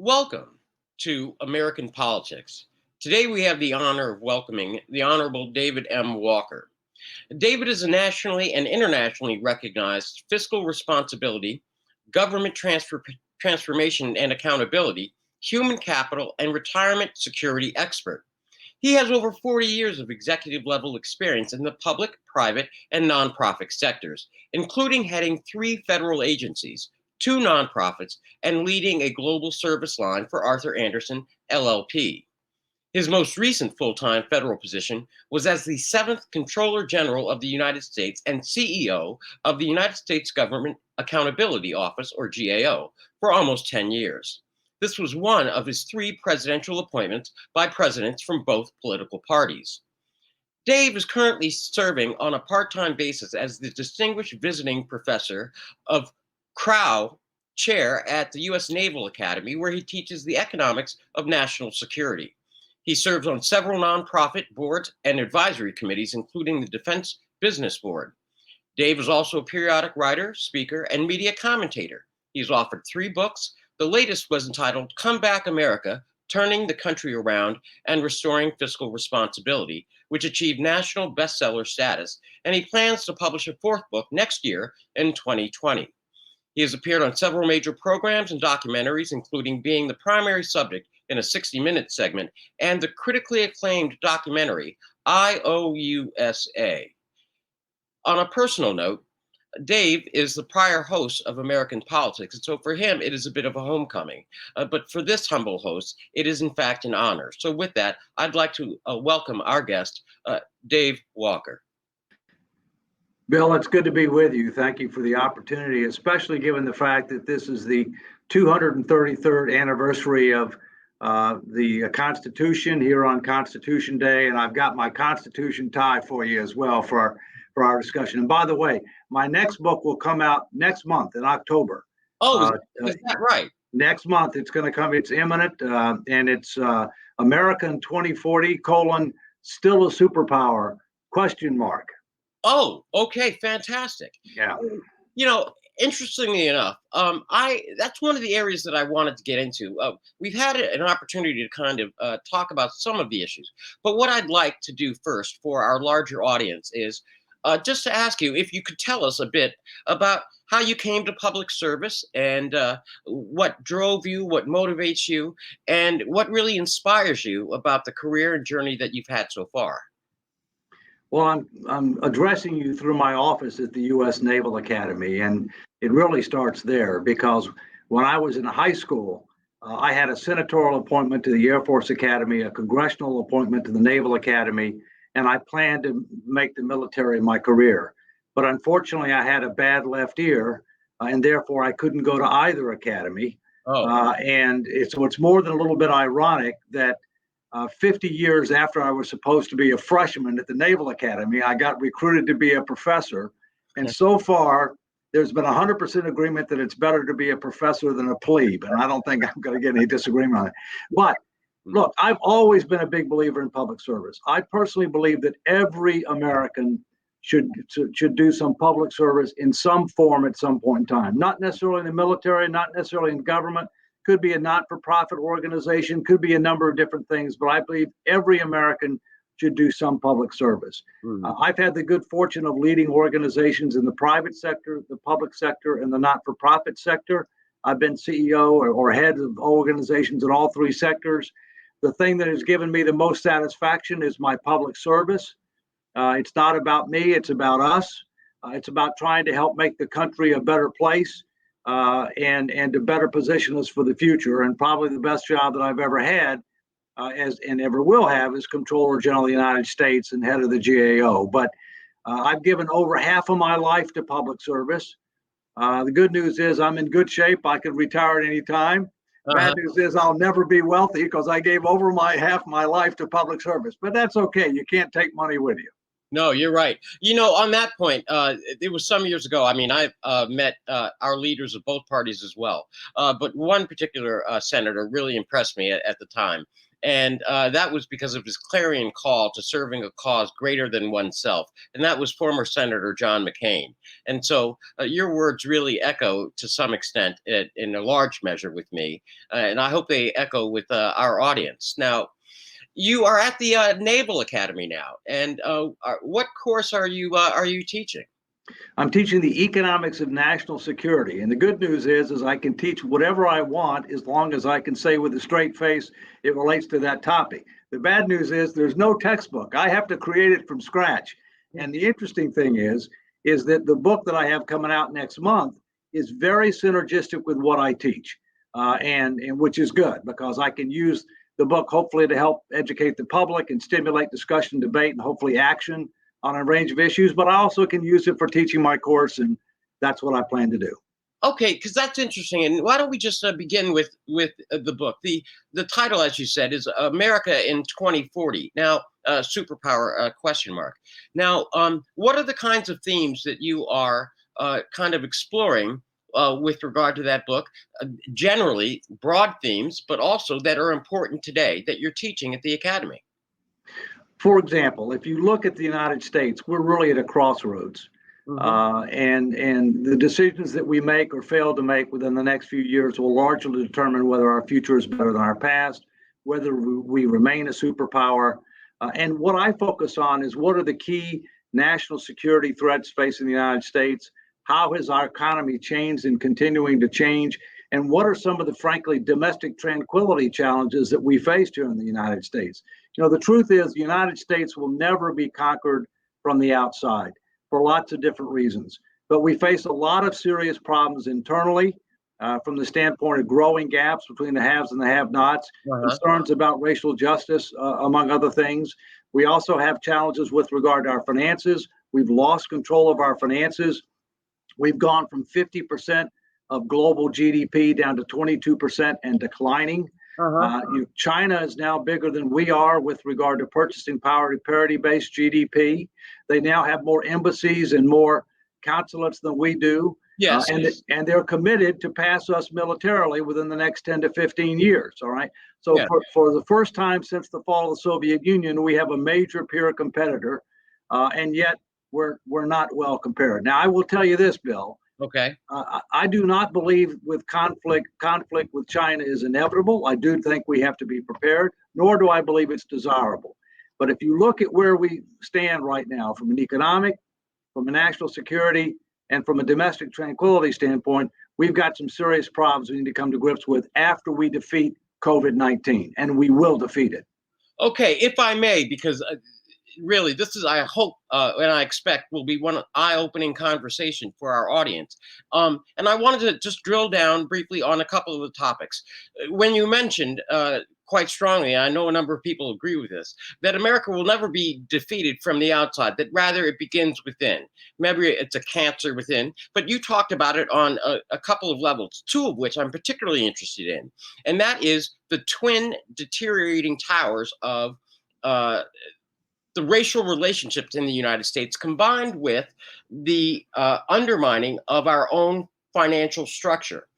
Welcome to American Politics. Today we have the honor of welcoming the Honorable David M. Walker. David is a nationally and internationally recognized fiscal responsibility, government transformation and accountability, human capital, and retirement security expert. He has over 40 years of executive level experience in the public, private, and nonprofit sectors, including heading 3 federal agencies, 2 nonprofits, and leading a global service line for Arthur Andersen, LLP. His most recent full-time federal position was as the 7th Comptroller General of the United States and CEO of the United States Government Accountability Office, or GAO, for almost 10 years. This was one of his 3 presidential appointments by presidents from both political parties. Dave is currently serving on a part-time basis as the Distinguished Visiting Professor of Crow Chair at the U.S. Naval Academy, where he teaches the economics of national security. He serves on several nonprofit boards and advisory committees, including the Defense Business Board. Dave is also a periodic writer, speaker, and media commentator. He's authored 3 books. The latest was entitled Come Back America, Turning the Country Around and Restoring Fiscal Responsibility, which achieved national bestseller status, and he plans to publish a 4th book next year in 2020. He has appeared on several major programs and documentaries, including being the primary subject in a 60-minute segment and the critically acclaimed documentary IOUSA. On a personal note, Dave is the prior host of American Politics, and so for him, it is a bit of a homecoming. But for this humble host, it is in fact an honor. So with that, I'd like to welcome our guest, Dave Walker. Bill, it's good to be with you. Thank you for the opportunity, especially given the fact that this is the 233rd anniversary of the Constitution here on Constitution Day, and I've got my Constitution tie for you as well for our discussion. And by the way, my next book will come out next month in October. Oh, is that right? Next month it's going to come. It's imminent, and it's American 2040 : Still a Superpower ? Oh, okay, fantastic. Yeah. You know, interestingly enough, that's one of the areas that I wanted to get into. We've had an opportunity to kind of talk about some of the issues, but what I'd like to do first for our larger audience is just to ask you if you could tell us a bit about how you came to public service and what drove you, what motivates you, and what really inspires you about the career and journey that you've had so far. Well, I'm addressing you through my office at the U.S. Naval Academy, and it really starts there because when I was in high school, I had a senatorial appointment to the Air Force Academy, a congressional appointment to the Naval Academy, and I planned to make the military my career. But unfortunately, I had a bad left ear, and therefore I couldn't go to either academy. And it's more than a little bit ironic that 50 years after I was supposed to be a freshman at the Naval Academy, I got recruited to be a professor. And so far, there's been 100% agreement that it's better to be a professor than a plebe. And I don't think I'm going to get any disagreement on it. But look, I've always been a big believer in public service. I personally believe that every American should do some public service in some form at some point in time. Not necessarily in the military, not necessarily in government. Could be a not-for-profit organization, could be a number of different things, but I believe every American should do some public service. I've had the good fortune of leading organizations in the private sector, the public sector, and the not-for-profit sector. I've been CEO or head of organizations in all 3 sectors. The thing that has given me the most satisfaction is my public service. It's not about me, it's about us. It's about trying to help make the country a better place. And to better position us for the future. And probably the best job that I've ever had and ever will have is Comptroller General of the United States and head of the GAO. But I've given over half of my life to public service. The good news is I'm in good shape. I could retire at any time. Bad news is I'll never be wealthy because I gave over half my life to public service. But that's okay. You can't take money with you. No, you're right. You know, on that point, it was some years ago. I mean, I've met our leaders of both parties as well. But one particular senator really impressed me at the time. And that was because of his clarion call to serving a cause greater than oneself. And that was former Senator John McCain. And so your words really echo to some extent in a large measure with me. And I hope they echo with our audience. Now, you are at the Naval Academy now. And what course are you teaching? I'm teaching the economics of national security. And the good news is I can teach whatever I want as long as I can say with a straight face it relates to that topic. The bad news is there's no textbook. I have to create it from scratch. And the interesting thing is that the book that I have coming out next month is very synergistic with what I teach, and which is good because I can use the book hopefully to help educate the public and stimulate discussion, debate, and hopefully action on a range of issues, but I also can use it for teaching my course, and that's what I plan to do. Okay, because that's interesting. And why don't we just begin with the book? The title, as you said, is America in 2040. Now, superpower question mark. Now, what are the kinds of themes that you are kind of exploring with regard to that book? Generally, broad themes, but also that are important today that you're teaching at the Academy. For example, if you look at the United States, we're really at a crossroads. And the decisions that we make or fail to make within the next few years will largely determine whether our future is better than our past, whether we remain a superpower. And what I focus on is what are the key national security threats facing the United States? How has our economy changed and continuing to change? And what are some of the, frankly, domestic tranquility challenges that we face here in the United States? The truth is the United States will never be conquered from the outside for lots of different reasons. But we face a lot of serious problems internally from the standpoint of growing gaps between the haves and the have-nots, concerns about racial justice, among other things. We also have challenges with regard to our finances. We've lost control of our finances. We've gone from 50% of global GDP down to 22% and declining. China is now bigger than we are with regard to purchasing power to parity-based GDP. They now have more embassies and more consulates than we do. Yes. And they're committed to pass us militarily within the next 10 to 15 years. All right. So for the first time since the fall of the Soviet Union, we have a major peer competitor, and yet we're not well compared. Now, I will tell you this, Bill. Okay. I do not believe with conflict with China is inevitable. I do think we have to be prepared, nor do I believe it's desirable. But if you look at where we stand right now from an economic, from a national security, and from a domestic tranquility standpoint, we've got some serious problems we need to come to grips with after we defeat COVID-19, and we will defeat it. Okay, if I may, because really, this is, I hope, and I expect, will be one eye-opening conversation for our audience. And I wanted to just drill down briefly on a couple of the topics. When you mentioned quite strongly, I know a number of people agree with this, that America will never be defeated from the outside, that rather it begins within. Maybe it's a cancer within, but you talked about it on a couple of levels, two of which I'm particularly interested in. And that is the twin deteriorating towers of the racial relationships in the United States, combined with the undermining of our own financial structure,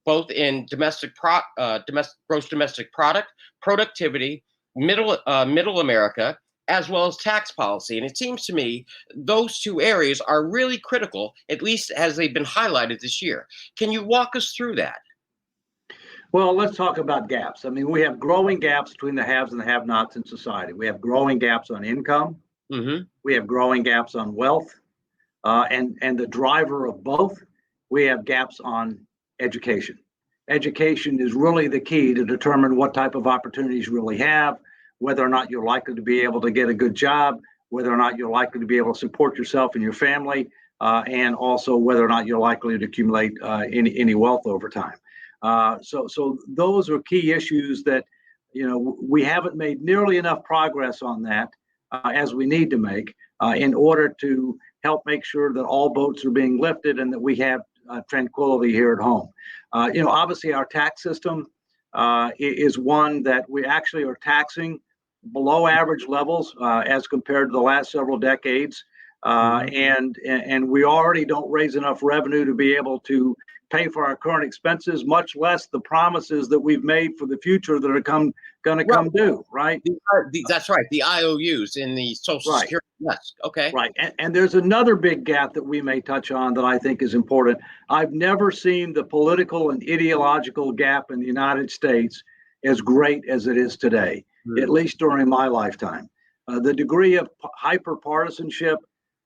both in gross domestic product, productivity, middle America, as well as tax policy. And it seems to me those two areas are really critical, at least as they've been highlighted this year. Can you walk us through that? Well, let's talk about gaps. I mean, we have growing gaps between the haves and the have-nots in society. We have growing gaps on income. We have growing gaps on wealth. And the driver of both, we have gaps on education. Education is really the key to determine what type of opportunities you really have, whether or not you're likely to be able to get a good job, whether or not you're likely to be able to support yourself and your family, and also whether or not you're likely to accumulate any wealth over time. So those are key issues that, we haven't made nearly enough progress on that as we need to make in order to help make sure that all boats are being lifted and that we have tranquility here at home. Obviously our tax system is one that we actually are taxing below average levels as compared to the last several decades. And we already don't raise enough revenue to be able to pay for our current expenses, much less the promises that we've made for the future that are going to come due, right? That's right. The IOUs in the Social Right. Security. Yes. Okay. Right. And there's another big gap that we may touch on that I think is important. I've never seen the political and ideological gap in the United States as great as it is today, at least during my lifetime. The degree of hyper-partisanship,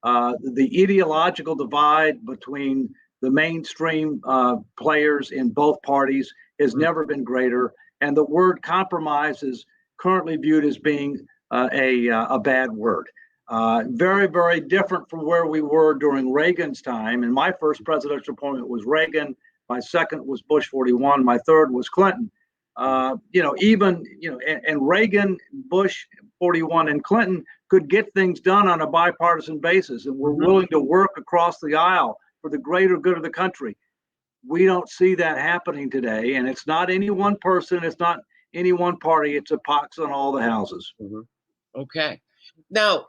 the ideological divide between the mainstream players in both parties has never been greater. And the word compromise is currently viewed as being a bad word. Very, very different from where we were during Reagan's time. And my first presidential appointment was Reagan. My second was Bush 41. My third was Clinton. And Reagan, Bush 41, and Clinton could get things done on a bipartisan basis and were willing to work across the aisle for the greater good of the country. We don't see that happening today. And it's not any one person. It's not any one party. It's a pox on all the houses. Okay. Now,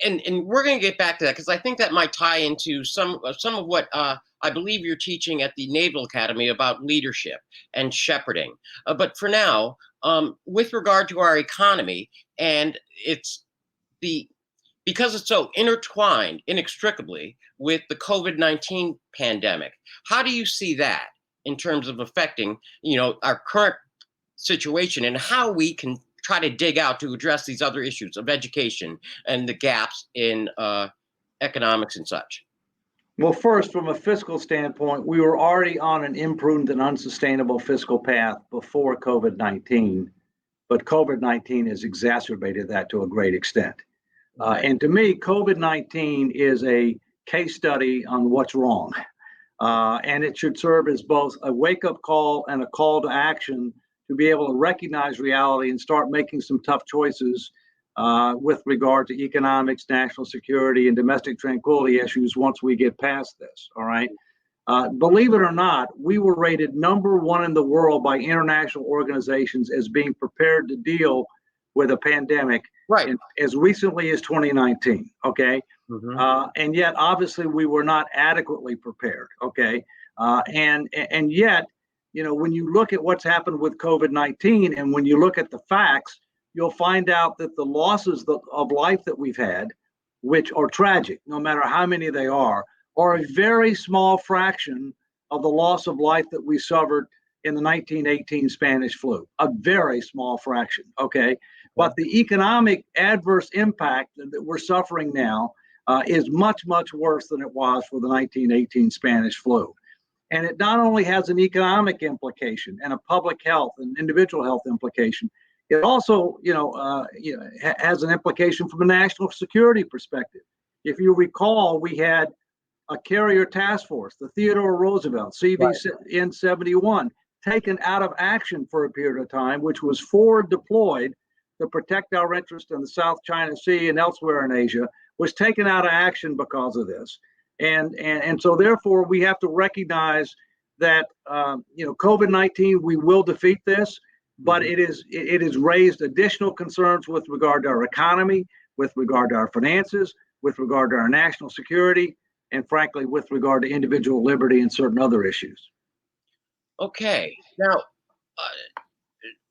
and we're going to get back to that because I think that might tie into some of what I believe you're teaching at the Naval Academy about leadership and shepherding. But for now, with regard to our economy, and because it's so intertwined inextricably with the COVID-19 pandemic, how do you see that in terms of affecting, our current situation and how we can try to dig out to address these other issues of education and the gaps in economics and such? Well, first, from a fiscal standpoint, we were already on an imprudent and unsustainable fiscal path before COVID-19, but COVID-19 has exacerbated that to a great extent. And to me, COVID-19 is a case study on what's wrong. And it should serve as both a wake-up call and a call to action to be able to recognize reality and start making some tough choices with regard to economics, national security, and domestic tranquility issues once we get past this, all right? Believe it or not, we were rated #1 in the world by international organizations as being prepared to deal with a pandemic as recently as 2019, okay? And yet, obviously, we were not adequately prepared, okay? And yet, when you look at what's happened with COVID-19 and when you look at the facts, you'll find out that the losses of life that we've had, which are tragic, no matter how many they are a very small fraction of the loss of life that we suffered in the 1918 Spanish flu, a very small fraction, okay? But the economic adverse impact that we're suffering now is much, much worse than it was for the 1918 Spanish flu. And it not only has an economic implication and a public health and individual health implication, it also, has an implication from a national security perspective. If you recall, we had a carrier task force, the Theodore Roosevelt, CVN 71, taken out of action for a period of time, which was forward deployed to protect our interest in the South China Sea and elsewhere in Asia, was taken out of action because of this. And so therefore we have to recognize that COVID-19, we will defeat this, but it has raised additional concerns with regard to our economy, with regard to our finances, with regard to our national security, and frankly, with regard to individual liberty and certain other issues. Okay. Now,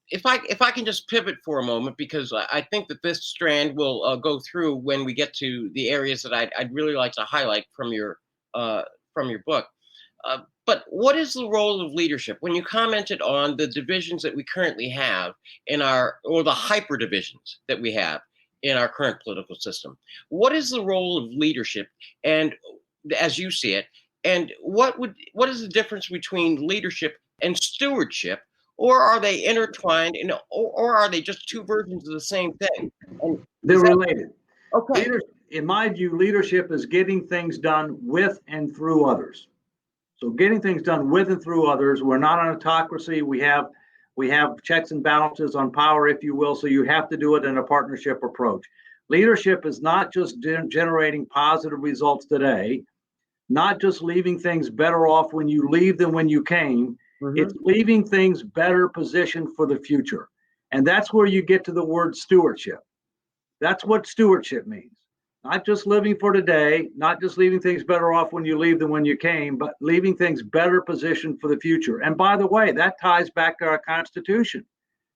if I can just pivot for a moment, because I think that this strand will go through when we get to the areas that I'd really like to highlight from your book. But what is the role of leadership? When you commented on the divisions that we currently have or the hyper divisions that we have in our current political system, what is the role of leadership, and as you see it, and what is the difference between leadership and stewardship? Or are they intertwined, or are they just two versions of the same thing? And they're related. Okay. In my view, leadership is getting things done with and through others. So getting things done with and through others. We're not an autocracy. We have checks and balances on power, if you will. So you have to do it in a partnership approach. Leadership is not just generating positive results today, not just leaving things better off when you leave than when you came. It's leaving things better positioned for the future. And that's where you get to the word stewardship. That's what stewardship means. not just living for today, not just leaving things better off when you leave than when you came, but leaving things better positioned for the future. And by the way, that ties back to our Constitution,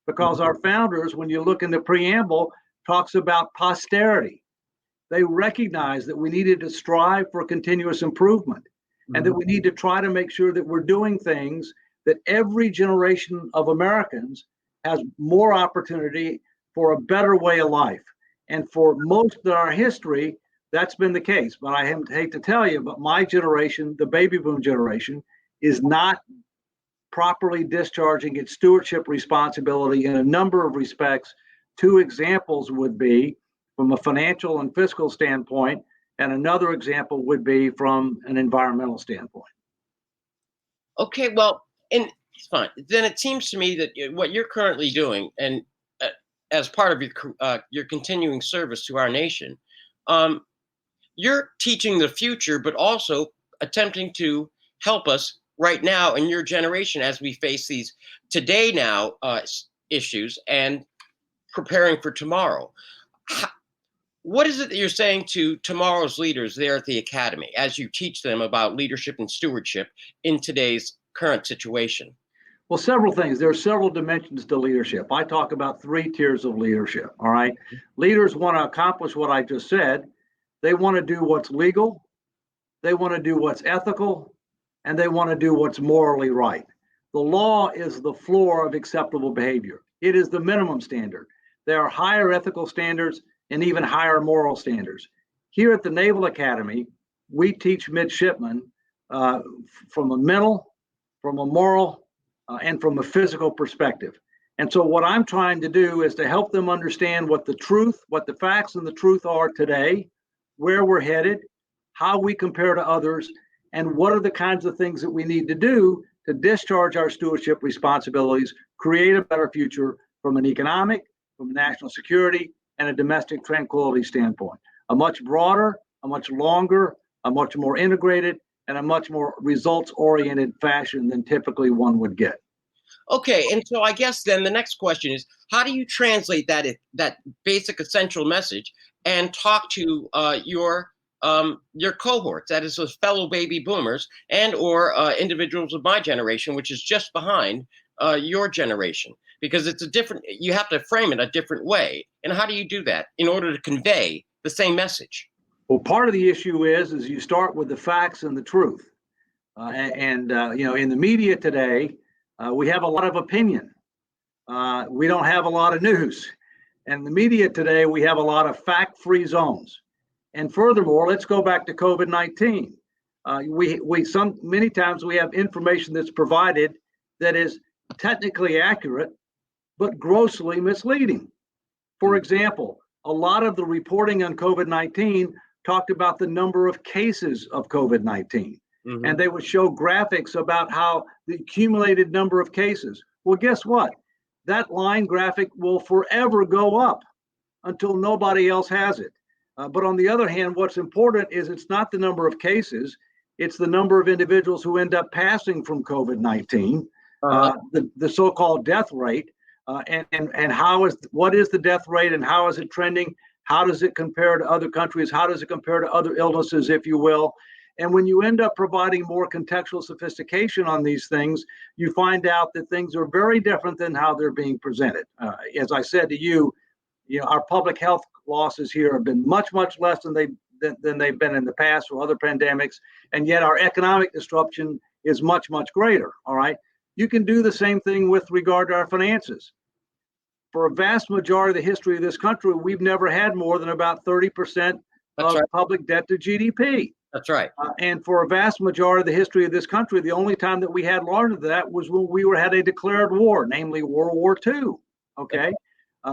because our founders, when you look in the preamble, talks about posterity. They recognized that we needed to strive for continuous improvement, and that we need to try to make sure that we're doing things that every generation of Americans has more opportunity for a better way of life. And for most of our history, that's been the case. But I hate to tell you, but my generation, the baby boom generation, is not properly discharging its stewardship responsibility in a number of respects. Two examples would be from a financial and fiscal standpoint, and another example would be from an environmental standpoint. Okay, well, and it's fine. Then it seems to me that what you're currently doing, and as part of your continuing service to our nation, you're teaching the future, but also attempting to help us right now in your generation as we face these today now issues and preparing for tomorrow. What is it that you're saying to tomorrow's leaders there at the academy as you teach them about leadership and stewardship in today's current situation? Well, several things. There are several dimensions to leadership. I talk about 3 tiers of leadership. All right. Leaders want to accomplish what I just said. They want to do what's legal, they want to do what's ethical, and they want to do what's morally right. The law is the floor of acceptable behavior. It is the minimum standard. There are higher ethical standards and even higher moral standards. Here at the Naval Academy, we teach midshipmen from a mental, from a moral, and from a physical perspective. And so what I'm trying to do is to help them understand what the facts and the truth are today, where we're headed, how we compare to others, and what are the kinds of things that we need to do to discharge our stewardship responsibilities, create a better future from an economic, from a national security, and a domestic tranquility standpoint. A much broader, a much longer, a much more integrated, and a much more results-oriented fashion than typically one would get. Okay, and so I guess then the next question is, how do you translate that basic essential message and talk to your cohorts, that is, those fellow baby boomers and or individuals of my generation, which is just behind your generation? Because it's you have to frame it a different way. And how do you do that in order to convey the same message? Well, part of the issue is you start with the facts and the truth. In the media today, we have a lot of opinion. We don't have a lot of news. And in the media today, we have a lot of fact-free zones. And furthermore, let's go back to COVID-19. Many times we have information that's provided that is technically accurate, but grossly misleading. For example, a lot of the reporting on COVID-19 talked about the number of cases of COVID-19. Mm-hmm. And they would show graphics about how the accumulated number of cases. Well, guess what? That line graphic will forever go up until nobody else has it. But on the other hand, what's important is it's not the number of cases, it's the number of individuals who end up passing from COVID-19, the so-called death rate, and what is the death rate and how is it trending? How does it compare to other countries? How does it compare to other illnesses, if you will? And when you end up providing more contextual sophistication on these things, you find out that things are very different than how they're being presented. As I said to you, our public health losses here have been much, much less than they've been in the past or other pandemics, and yet our economic disruption is much, much greater. All right, you can do the same thing with regard to our finances. For a vast majority of the history of this country, we've never had more than about 30% of public debt to GDP. That's right. And for a vast majority of the history of this country, the only time that we had larger than that was when we had a declared war, namely World War II. Okay.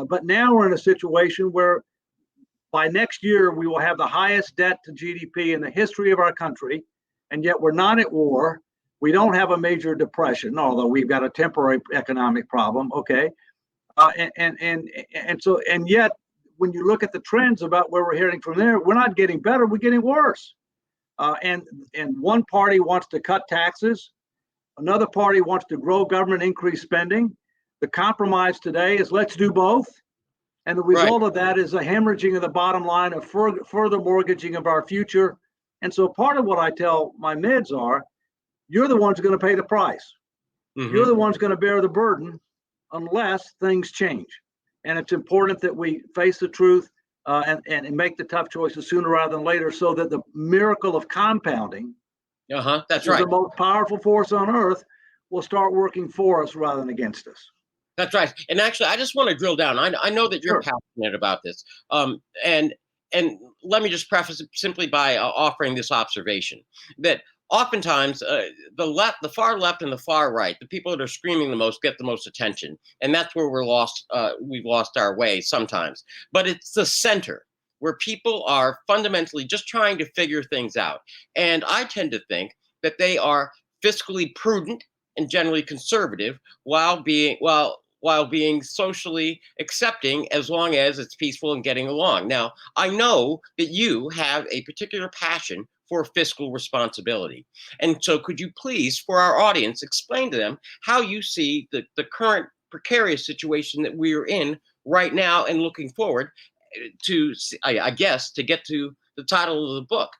But now we're in a situation where by next year, we will have the highest debt to GDP in the history of our country. And yet we're not at war. We don't have a major depression, although we've got a temporary economic problem. Okay. And yet when you look at the trends about where we're heading from there, we're not getting better, we're getting worse. And one party wants to cut taxes, another party wants to grow government, increase spending. The compromise today is let's do both. And the Right. result of that is a hemorrhaging of the bottom line, of further mortgaging of our future. And so part of what I tell my mids are, you're the ones going to pay the price. You're Hmm. the ones going to bear the burden unless things change. And it's important that we face the truth and make the tough choices sooner rather than later, so that the miracle of compounding, That's which is right. the most powerful force on earth, will start working for us rather than against us. That's right. And actually, I just want to drill down. I know that you're Sure. passionate about this. And let me just preface it simply by offering this observation that oftentimes the left, the far left, and the far right, the people that are screaming the most get the most attention, and that's where we're lost. We've lost our way sometimes. But it's the center where people are fundamentally just trying to figure things out, and I tend to think that they are fiscally prudent and generally conservative while being socially accepting, as long as it's peaceful and getting along. Now, I know that you have a particular passion for fiscal responsibility. And so could you please, for our audience, explain to them how you see the current precarious situation that we're in right now, and looking forward to, I guess, to get to the title of the book,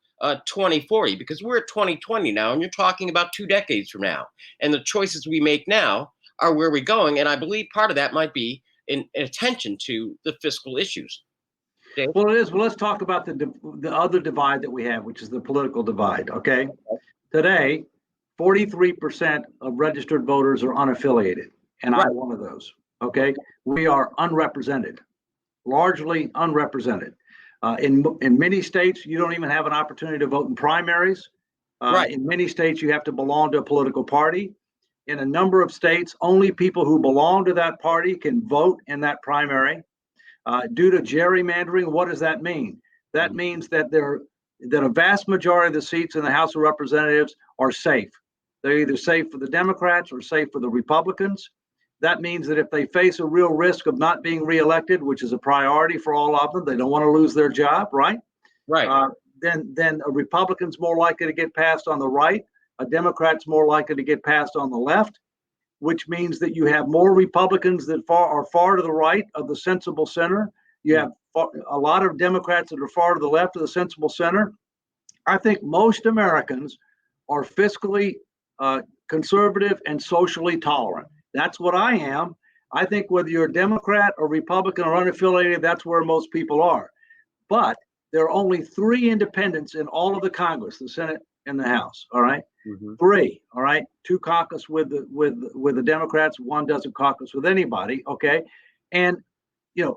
2040, because we're at 2020 now, and you're talking about 2 decades from now. And the choices we make now are where we're going. And I believe part of that might be in attention to the fiscal issues. Dave? Well, it is. Well, let's talk about the other divide that we have, which is the political divide. Okay. Today, 43% of registered voters are unaffiliated, and Right. I'm one of those. Okay. We are unrepresented, largely unrepresented. In many states, you don't even have an opportunity to vote in primaries. Right. In many states, you have to belong to a political party. In a number of states, only people who belong to that party can vote in that primary. Due to gerrymandering, what does that mean? That means that a vast majority of the seats in the House of Representatives are safe. They're either safe for the Democrats or safe for the Republicans. That means that if they face a real risk of not being reelected, which is a priority for all of them, they don't want to lose their job, right? Right. Then a Republican's more likely to get passed on the right, a Democrat's more likely to get passed on the left, which means that you have more Republicans that are far to the right of the sensible center. You have a lot of Democrats that are far to the left of the sensible center. I think most Americans are fiscally conservative and socially tolerant. That's what I am. I think whether you're a Democrat or Republican or unaffiliated, that's where most people are. But there are only 3 independents in all of the Congress, the Senate and the House. All right. Mm-hmm. 3, all right. 2 caucus with the Democrats. 1 doesn't caucus with anybody. Okay. And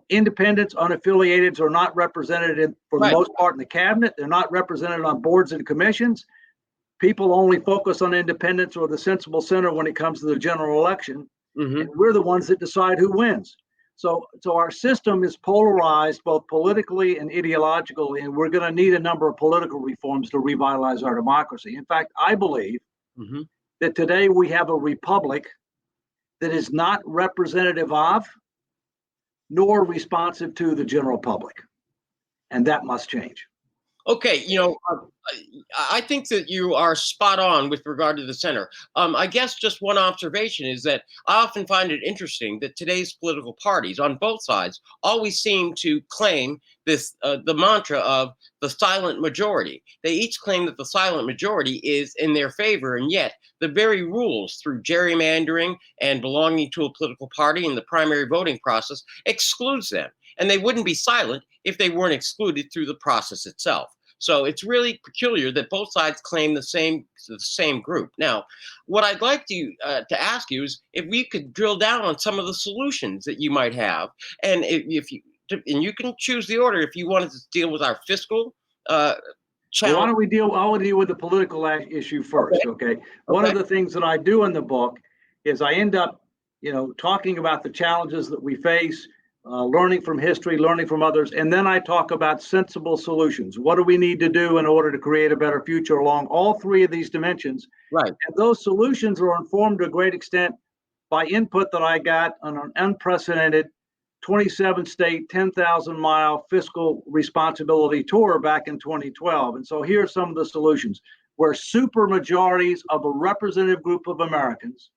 independents, unaffiliated are not represented for the most part in the cabinet. They're not represented on boards and commissions. People only focus on independents or the sensible center when it comes to the general election. Mm-hmm. And we're the ones that decide who wins. So our system is polarized both politically and ideologically, and we're going to need a number of political reforms to revitalize our democracy. In fact, I believe that today we have a republic that is not representative of nor responsive to the general public, and that must change. Okay, I think that you are spot on with regard to the center. I guess just one observation is that I often find it interesting that today's political parties on both sides always seem to claim the mantra of the silent majority. They each claim that the silent majority is in their favor, and yet the very rules through gerrymandering and belonging to a political party in the primary voting process excludes them. And they wouldn't be silent if they weren't excluded through the process itself. So it's really peculiar that both sides claim the same group. Now, what I'd like to ask you is if we could drill down on some of the solutions that you might have, and if you can choose the order if you wanted to deal with our fiscal challenge. Why don't we deal? I want to deal with the political issue first. Okay. One of the things that I do in the book is I end up, talking about the challenges that we face. Learning from history, learning from others, and then I talk about sensible solutions. What do we need to do in order to create a better future along all 3 of these dimensions? Right. And those solutions are informed to a great extent by input that I got on an unprecedented 27-state, 10,000-mile fiscal responsibility tour back in 2012. And so here are some of the solutions where super majorities of a representative group of Americans,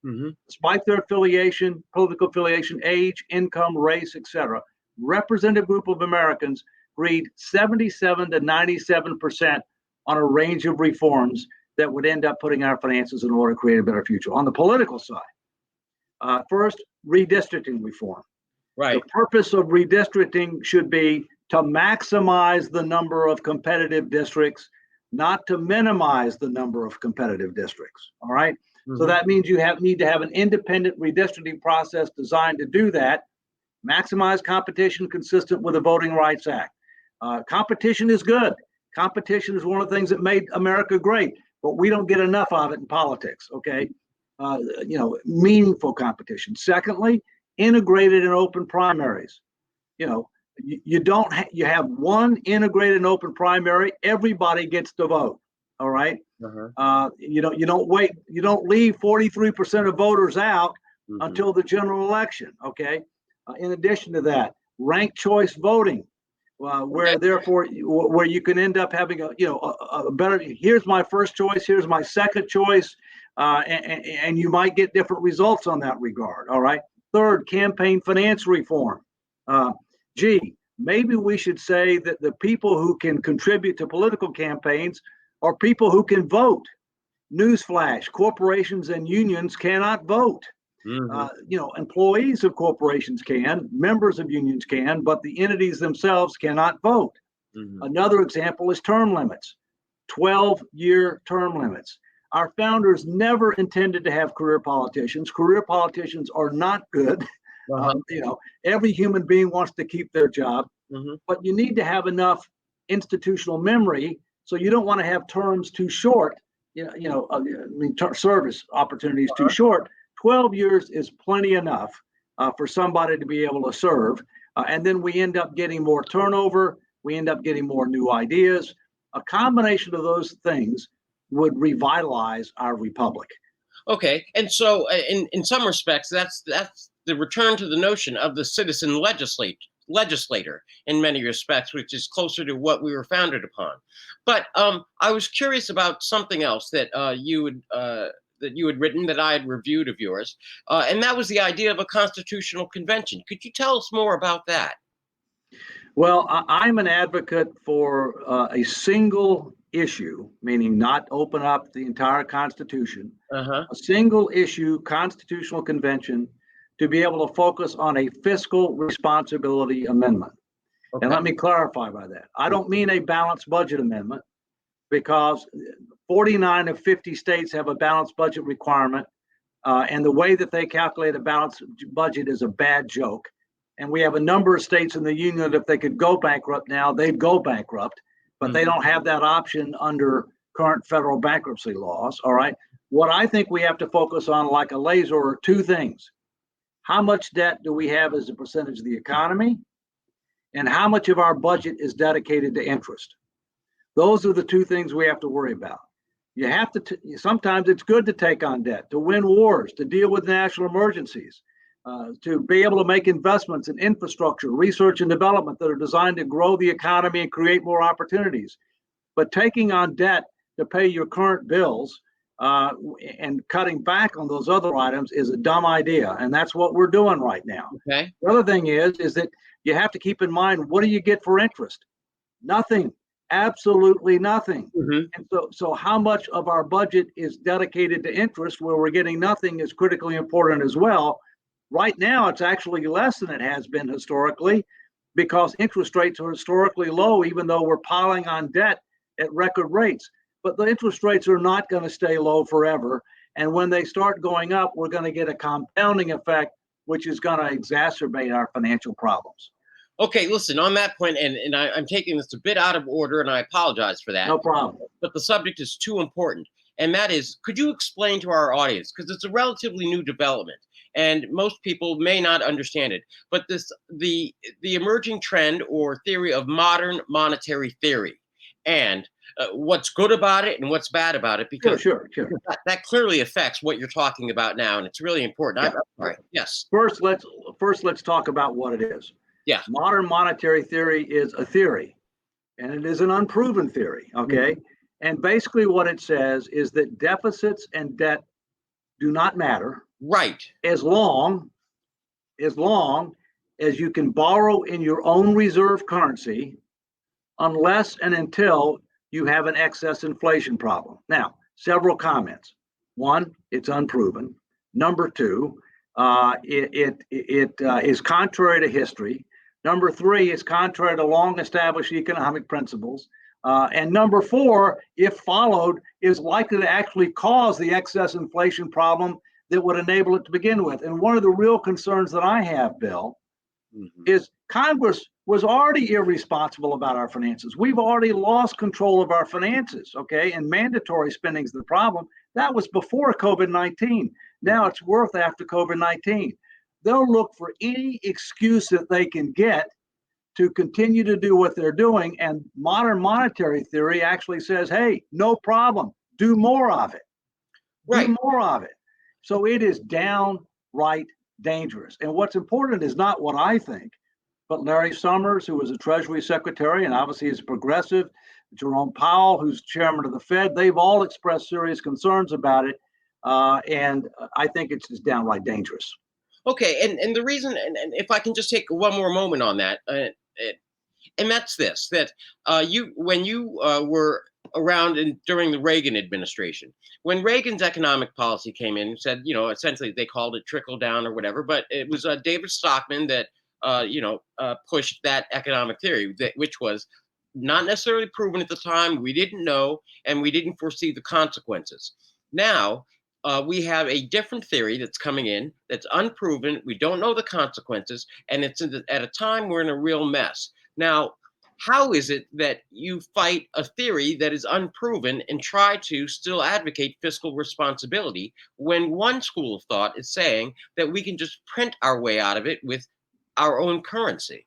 despite their affiliation, political affiliation, age, income, race, etc., representative group of Americans agreed 77 to 97% on a range of reforms that would end up putting our finances in order to create a better future. On the political side, first, redistricting reform. Right. The purpose of redistricting should be to maximize the number of competitive districts, not to minimize the number of competitive districts. All right. So that means you need to have an independent redistricting process designed to do that. Maximize competition consistent with the Voting Rights Act. Competition is good. Competition is one of the things that made America great, but we don't get enough of it in politics. Okay. Meaningful competition. Secondly, integrated and open primaries. You have one integrated and open primary, everybody gets to vote. All right. You don't leave 43% of voters out until the general election. Okay. In addition to that, ranked choice voting, where you can end up having a better, here's my first choice, here's my second choice, and you might get different results on that regard. All right. Third, campaign finance reform. Maybe we should say that the people who can contribute to political campaigns are people who can vote. Newsflash, corporations and unions cannot vote. Employees of corporations can, members of unions can, but the entities themselves cannot vote. Another example is term limits, 12-year term limits. Our founders never intended to have career politicians. Career politicians are not good. Every human being wants to keep their job, but you need to have enough institutional memory. So you don't want to have terms too short, service opportunities too short. 12 years is plenty enough for somebody to be able to serve. And then we end up getting more turnover. We end up getting more new ideas. A combination of those things would revitalize our republic. Okay. And so in some respects, that's the return to the notion of the citizen legislator in many respects, which is closer to what we were founded upon. But I was curious about something else that you had written, that I had reviewed of yours, and that was the idea of a constitutional convention. Could you tell us more about that? Well, I'm an advocate for a single issue, meaning not open up the entire Constitution, a single issue constitutional convention to be able to focus on a fiscal responsibility amendment. Okay. And let me clarify by that. I don't mean a balanced budget amendment, because 49 of 50 states have a balanced budget requirement, and the way that they calculate a balanced budget is a bad joke. And we have a number of states in the union that if they could go bankrupt now, they'd go bankrupt, but they don't have that option under current federal bankruptcy laws. All right. What I think we have to focus on, like a laser, are two things. How much debt do we have as a percentage of the economy? And how much of our budget is dedicated to interest? Those are the two things we have to worry about. You have to, sometimes it's good to take on debt, to win wars, to deal with national emergencies, to be able to make investments in infrastructure, research and development that are designed to grow the economy and create more opportunities. But taking on debt to pay your current bills and cutting back on those other items is a dumb idea. And that's what we're doing right now. Okay. The other thing is that you have to keep in mind, what do you get for interest? Nothing. Absolutely nothing. And so how much of our budget is dedicated to interest where we're getting nothing is critically important as well. Right now, it's actually less than it has been historically, because interest rates are historically low, even though we're piling on debt at record rates. But the interest rates are not going to stay low forever. And when they start going up, we're going to get a compounding effect, which is going to exacerbate our financial problems. Okay, listen, on that point, and I'm taking this a bit out of order, and I apologize for that. No problem. But the subject is too important. And that is, could you explain to our audience, because it's a relatively new development, and most people may not understand it, but the emerging trend or theory of modern monetary theory, and what's good about it and what's bad about it, because sure. That clearly affects what you're talking about now, and it's really important. Yeah. I'm sorry. Yes. First, let's talk about what it is. Yeah. Modern monetary theory is a theory, and it is an unproven theory. Okay. And basically what it says is that deficits and debt do not matter. Right. As long as you can borrow in your own reserve currency unless and until you have an excess inflation problem. Now, several comments. One, it's unproven. Number two, it is contrary to history. Number three, it's contrary to long-established economic principles. And number four, if followed, is likely to actually cause the excess inflation problem that would enable it to begin with. And one of the real concerns that I have, Bill, is Congress was already irresponsible about our finances. We've already lost control of our finances, okay? And mandatory spending is the problem. That was before COVID-19. Now it's worse after COVID-19. They'll look for any excuse that they can get to continue to do what they're doing. And modern monetary theory actually says, hey, no problem, do more of it. Right. Do more of it. So it is downright dangerous. And what's important is not what I think, but Larry Summers, who was a Treasury Secretary and obviously is progressive, Jerome Powell, who's chairman of the Fed, they've all expressed serious concerns about it. And I think it's just downright dangerous. Okay, and the reason, and if I can just take one more moment on that, and that's this: that when you were around during the Reagan administration, when Reagan's economic policy came in and said, essentially they called it trickle down or whatever, but it was David Stockman that pushed that economic theory, which was not necessarily proven at the time. We didn't know, and we didn't foresee the consequences. Now we have a different theory that's coming in that's unproven. We don't know the consequences, and it's at a time we're in a real mess. Now, how is it that you fight a theory that is unproven and try to still advocate fiscal responsibility when one school of thought is saying that we can just print our way out of it with our own currency?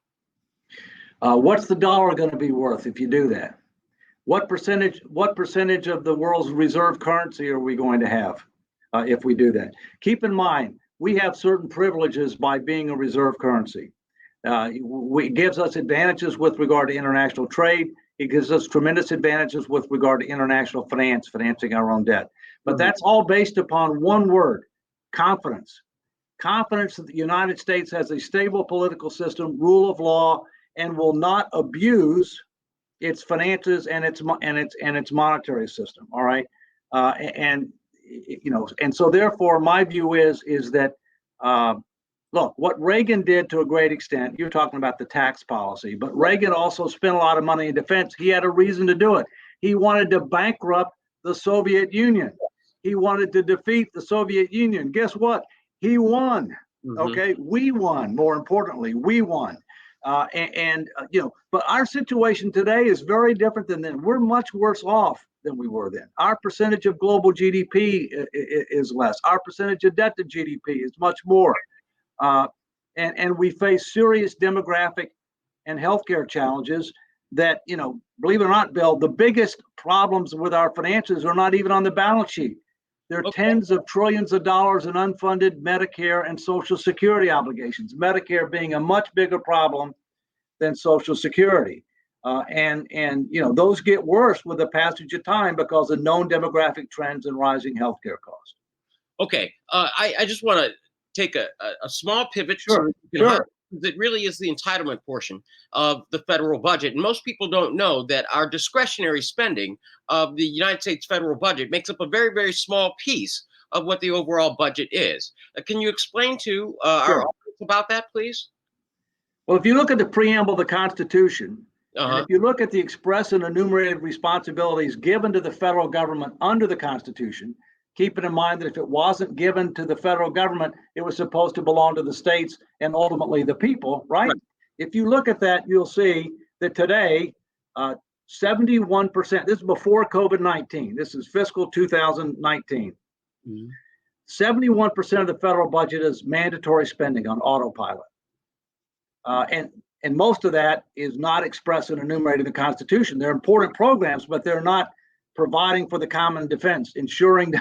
What's the dollar going to be worth if you do that? What percentage of the world's reserve currency are we going to have if we do that? Keep in mind, we have certain privileges by being a reserve currency. It gives us advantages with regard to international trade. It gives us tremendous advantages with regard to international finance, financing our own debt. But that's all based upon one word: confidence. Confidence that the United States has a stable political system, rule of law, and will not abuse its finances and its monetary system. All right, and so therefore, my view is that. Look, what Reagan did to a great extent, you're talking about the tax policy, but Reagan also spent a lot of money in defense. He had a reason to do it. He wanted to bankrupt the Soviet Union. He wanted to defeat the Soviet Union. Guess what? He won. Okay, we won. More importantly, we won. But our situation today is very different than then. We're much worse off than we were then. Our percentage of global GDP is less. Our percentage of debt to GDP is much more. And we face serious demographic and healthcare challenges that, believe it or not, Bill, the biggest problems with our finances are not even on the balance sheet. There are tens of trillions of dollars in unfunded Medicare and Social Security obligations, Medicare being a much bigger problem than Social Security. Those get worse with the passage of time because of known demographic trends and rising healthcare costs. Okay, I just want to take a small pivot. Sure. That really is the entitlement portion of the federal budget. And most people don't know that our discretionary spending of the United States federal budget makes up a very, very small piece of what the overall budget is. Can you explain to our audience about that, please? Well, if you look at the preamble of the Constitution, and if you look at the express and enumerated responsibilities given to the federal government under the Constitution, keeping in mind that if it wasn't given to the federal government, it was supposed to belong to the states and ultimately the people, right? If you look at that, you'll see that today, 71%, this is before COVID-19, this is fiscal 2019, 71% of the federal budget is mandatory spending on autopilot. And most of that is not expressed and enumerated in the Constitution. They're important programs, but they're not providing for the common defense, ensuring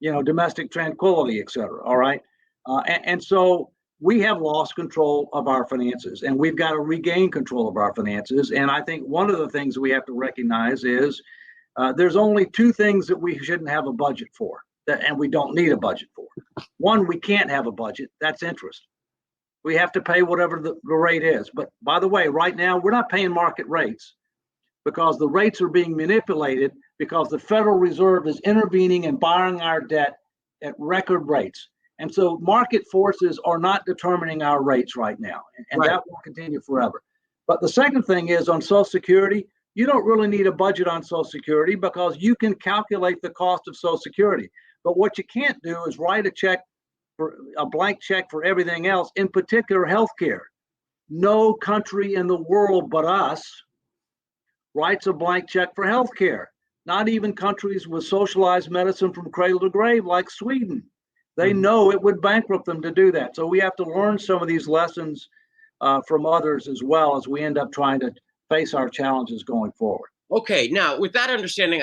domestic tranquility, et cetera. All right. And so we have lost control of our finances, and we've got to regain control of our finances. And I think one of the things we have to recognize is there's only two things that we shouldn't have a budget for, and we don't need a budget for. One, we can't have a budget. That's interest. We have to pay whatever the rate is. But by the way, right now, we're not paying market rates because the rates are being manipulated because the Federal Reserve is intervening and buying our debt at record rates. And so market forces are not determining our rates right now, and Right. that will continue forever. But the second thing is on Social Security, you don't really need a budget on Social Security because you can calculate the cost of Social Security. But what you can't do is write a check for a blank check for everything else, in particular healthcare. No country in the world but us writes a blank check for healthcare. Not even countries with socialized medicine from cradle to grave like Sweden. They know it would bankrupt them to do that. So we have to learn some of these lessons from others as well as we end up trying to face our challenges going forward. Okay, now with that understanding,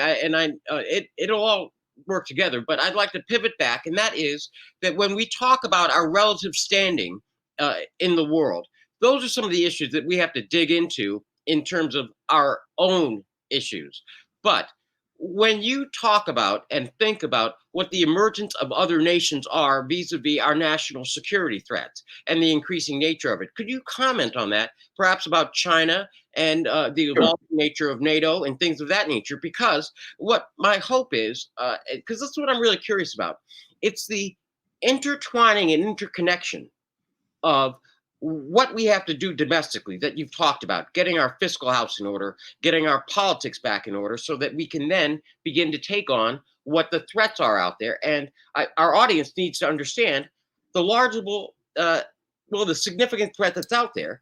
it'll all work together. But I'd like to pivot back, and that is that when we talk about our relative standing in the world, those are some of the issues that we have to dig into in terms of our own issues. But when you talk about and think about what the emergence of other nations are vis-a-vis our national security threats and the increasing nature of it, could you comment on that, perhaps about China and the evolving nature of NATO and things of that nature? Because what my hope is, because that's what I'm really curious about, it's the intertwining and interconnection of what we have to do domestically that you've talked about, getting our fiscal house in order, getting our politics back in order so that we can then begin to take on what the threats are out there. And our audience needs to understand the the significant threat that's out there.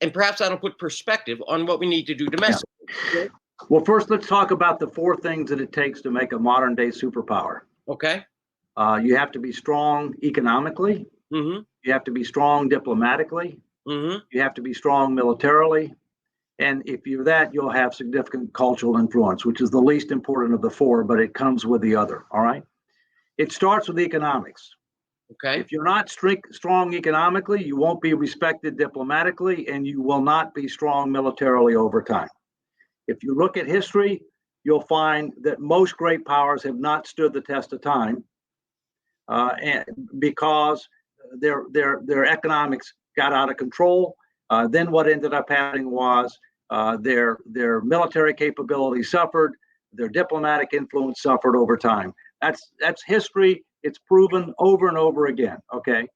And perhaps that'll put perspective on what we need to do domestically. Yeah. Well, first, let's talk about the four things that it takes to make a modern day superpower. Okay. You have to be strong economically. Mm-hmm. You have to be strong diplomatically. Mm-hmm. You have to be strong militarily. And if you're that, you'll have significant cultural influence, which is the least important of the four, but it comes with the other. All right. It starts with economics. Okay. If you're not strong economically, you won't be respected diplomatically, and you will not be strong militarily over time. If you look at history, you'll find that most great powers have not stood the test of time, and because their economics got out of control. Then what ended up happening was their military capability suffered, their diplomatic influence suffered over time. That's history. It's proven over and over again. Okay,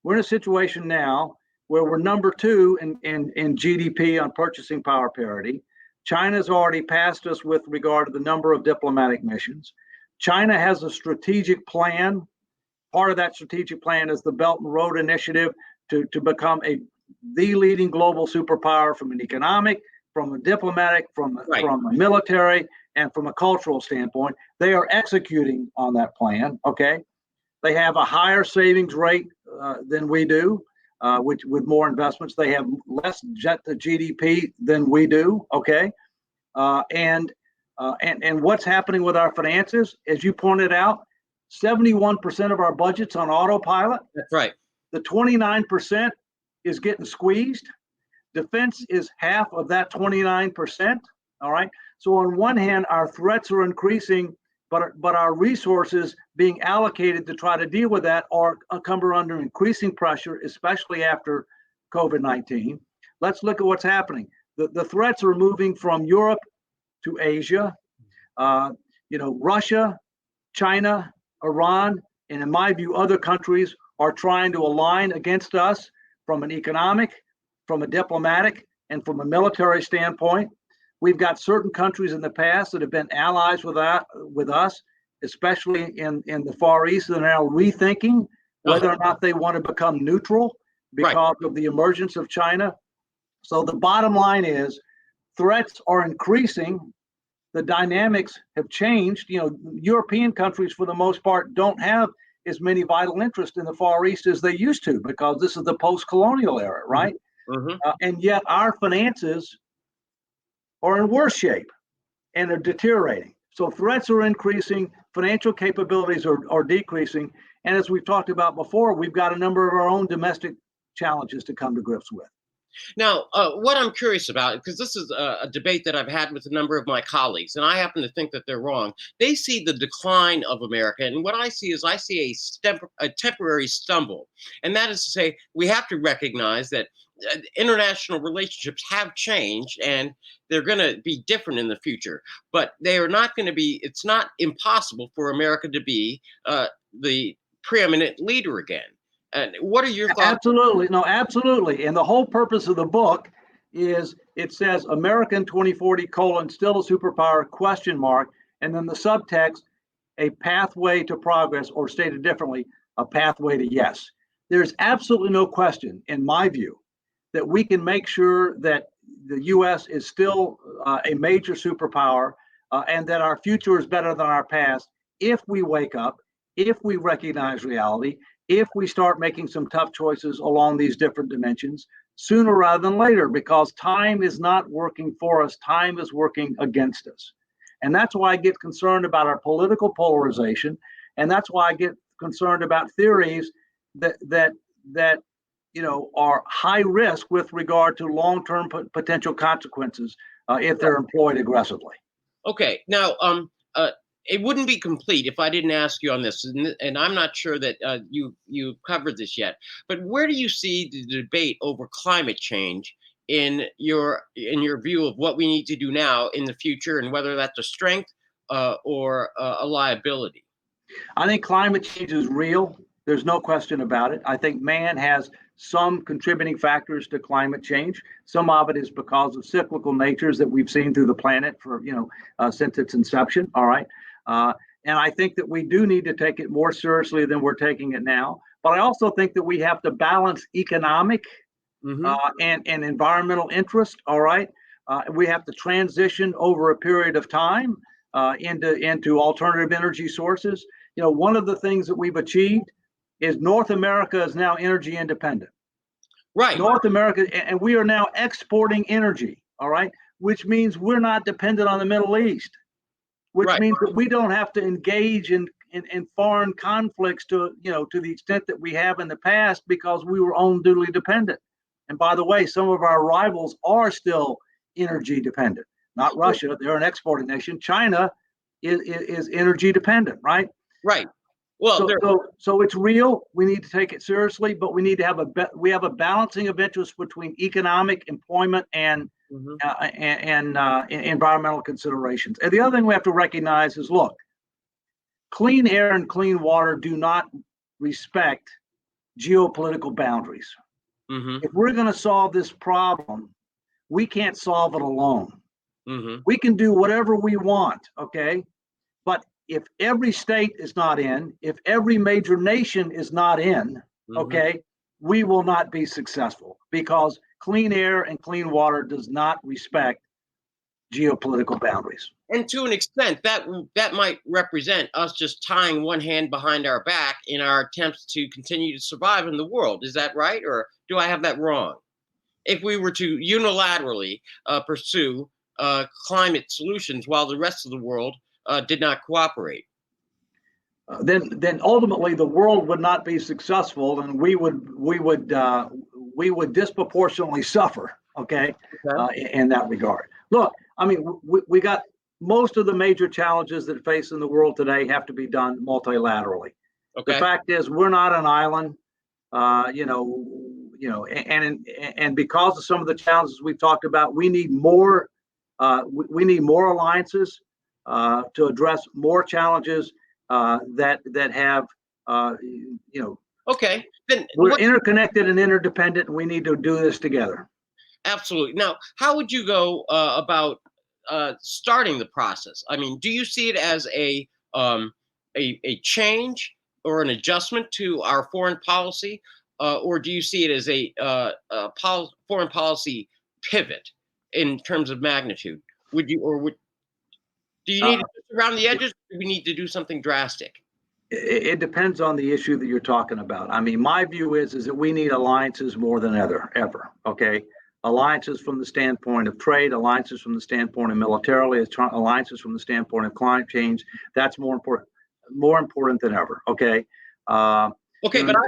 we're in a situation now where we're number 2 in GDP on purchasing power parity. China's already passed us with regard to the number of diplomatic missions. China has a strategic plan. Part of that strategic plan is the Belt and Road Initiative to become the leading global superpower from an economic, from a diplomatic, from a military, and from a cultural standpoint. They are executing on that plan. Okay, they have a higher savings rate than we do, which with more investments. They have less debt to GDP than we do. Okay, and what's happening with our finances, as you pointed out, 71% of our budget's on autopilot. That's right. The 29% is getting squeezed. Defense is half of that 29%. All right. So on one hand, our threats are increasing, but our resources being allocated to try to deal with that are come under increasing pressure, especially after COVID-19. Let's look at what's happening. The threats are moving from Europe to Asia. Russia, China, Iran, and in my view, other countries are trying to align against us from an economic, from a diplomatic, and from a military standpoint. We've got certain countries in the past that have been allies with us, especially in the Far East, that are now rethinking whether or not they want to become neutral because of the emergence of China. So the bottom line is threats are increasing. The dynamics have changed. European countries, for the most part, don't have as many vital interests in the Far East as they used to because this is the post-colonial era, right? Mm-hmm. And yet our finances are in worse shape and are deteriorating. So threats are increasing, financial capabilities are decreasing. And as we've talked about before, we've got a number of our own domestic challenges to come to grips with. Now, what I'm curious about, because this is a debate that I've had with a number of my colleagues, and I happen to think that they're wrong. They see the decline of America, and what I see is a temporary stumble, and that is to say, we have to recognize that international relationships have changed, and they're going to be different in the future. But they are not going to be. It's not impossible for America to be the preeminent leader again. And what are your thoughts? Absolutely. No, absolutely. And the whole purpose of the book is it says American 2040 : still a superpower question mark. And then the subtext, a pathway to progress, or stated differently, a pathway to yes. There's absolutely no question, in my view, that we can make sure that the U.S. is still a major superpower and that our future is better than our past if we wake up, if we recognize reality, if we start making some tough choices along these different dimensions sooner rather than later, because time is not working for us, time is working against us. And that's why I get concerned about our political polarization, and that's why I get concerned about theories that are high risk with regard to long-term potential consequences if they're employed aggressively. Okay, now it wouldn't be complete if I didn't ask you on this, and I'm not sure that you covered this yet. But where do you see the debate over climate change in your view of what we need to do now in the future, and whether that's a strength or a liability? I think climate change is real. There's no question about it. I think man has some contributing factors to climate change. Some of it is because of cyclical natures that we've seen through the planet for since its inception. All right. And I think that we do need to take it more seriously than we're taking it now. But I also think that we have to balance economic and environmental interest. All right. We have to transition over a period of time into alternative energy sources. One of the things that we've achieved is North America is now energy independent. Right. North America, and we are now exporting energy. All right. Which means we're not dependent on the Middle East, which means that we don't have to engage in foreign conflicts to the extent that we have in the past, because we were unduly dependent. And by the way, some of our rivals are still energy dependent. Not Russia, they're an exporting nation. China is energy dependent, right? Right. Well, so it's real. We need to take it seriously, but we need to have a balancing of interests between economic, employment, and environmental considerations. And the other thing we have to recognize is, look, clean air and clean water do not respect geopolitical boundaries. If we're going to solve this problem, we can't solve it alone. We can do whatever we want, okay? But if every state is not in, if every major nation is not in, okay, we will not be successful, because clean air and clean water does not respect geopolitical boundaries. And to an extent, that might represent us just tying one hand behind our back in our attempts to continue to survive in the world. Is that right? Or do I have that wrong? If we were to unilaterally pursue climate solutions while the rest of the world did not cooperate, then ultimately the world would not be successful, and we would disproportionately suffer. Okay. In that regard. Look, I mean, we got most of the major challenges that face in the world today have to be done multilaterally. Okay. The fact is, we're not an island. And because of some of the challenges we've talked about, we need more. We need more alliances to address more challenges that have. Okay. Then we're interconnected and interdependent, and we need to do this together. Absolutely. Now, how would you go about starting the process? I mean, do you see it as a change or an adjustment to our foreign policy, or do you see it as a foreign policy pivot in terms of magnitude? Do you need to push around the edges, or do we need to do something drastic? It depends on the issue that you're talking about. I mean, my view is that we need alliances more than ever. Okay. Alliances from the standpoint of trade, alliances from the standpoint of militarily, alliances from the standpoint of climate change. That's more important than ever. Okay. Okay, There but are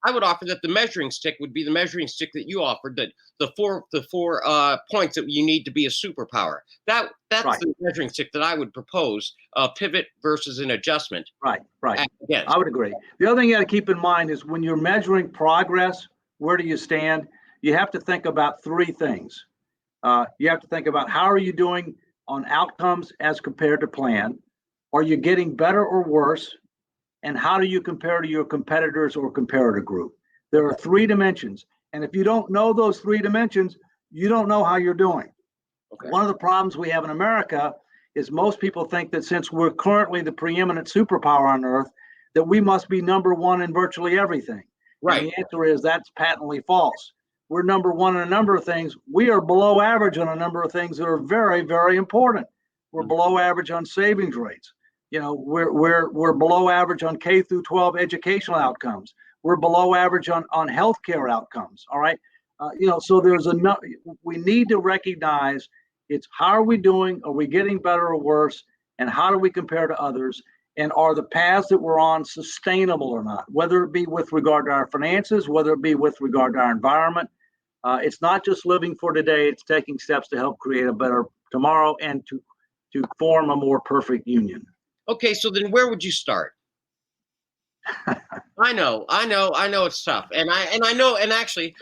I would offer that the measuring stick would be the measuring stick that you offered. That the four points that you need to be a superpower. That's right, the measuring stick that I would propose. Pivot versus an adjustment right. I against. would agree. The other thing you got to keep in mind is when you're measuring progress, where do you stand? You have to think about three things. You have to think about how are you doing on outcomes as compared to plan? Are you getting better or worse? And how do you compare to your competitors or comparator group? There are three dimensions. And if you don't know those three dimensions, you don't know how you're doing. Okay. One of the problems we have in America is most people think that since we're currently the preeminent superpower on earth, that we must be number one in virtually everything. And Right. the answer is that's patently false. We're number one in a number of things. We are below average on a number of things that are very, very important. We're below average on savings rates. We're below average on K through 12 educational outcomes. We're below average on healthcare outcomes. All right. So we need to recognize it's how are we doing? Are we getting better or worse? And how do we compare to others? And are the paths that we're on sustainable or not? Whether it be with regard to our finances, whether it be with regard to our environment. It's not just living for today, it's taking steps to help create a better tomorrow and to form a more perfect union. Okay, so then where would you start? I know it's tough, and I know, and actually,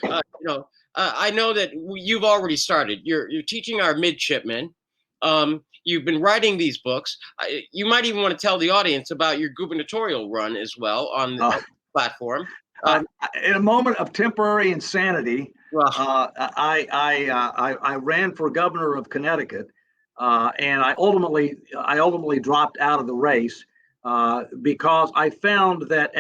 I know that you've already started. You're teaching our midshipmen. You've been writing these books. You might even want to tell the audience about your gubernatorial run as well on the platform. In a moment of temporary insanity, Well, I ran for governor of Connecticut, and I ultimately dropped out of the race because I found that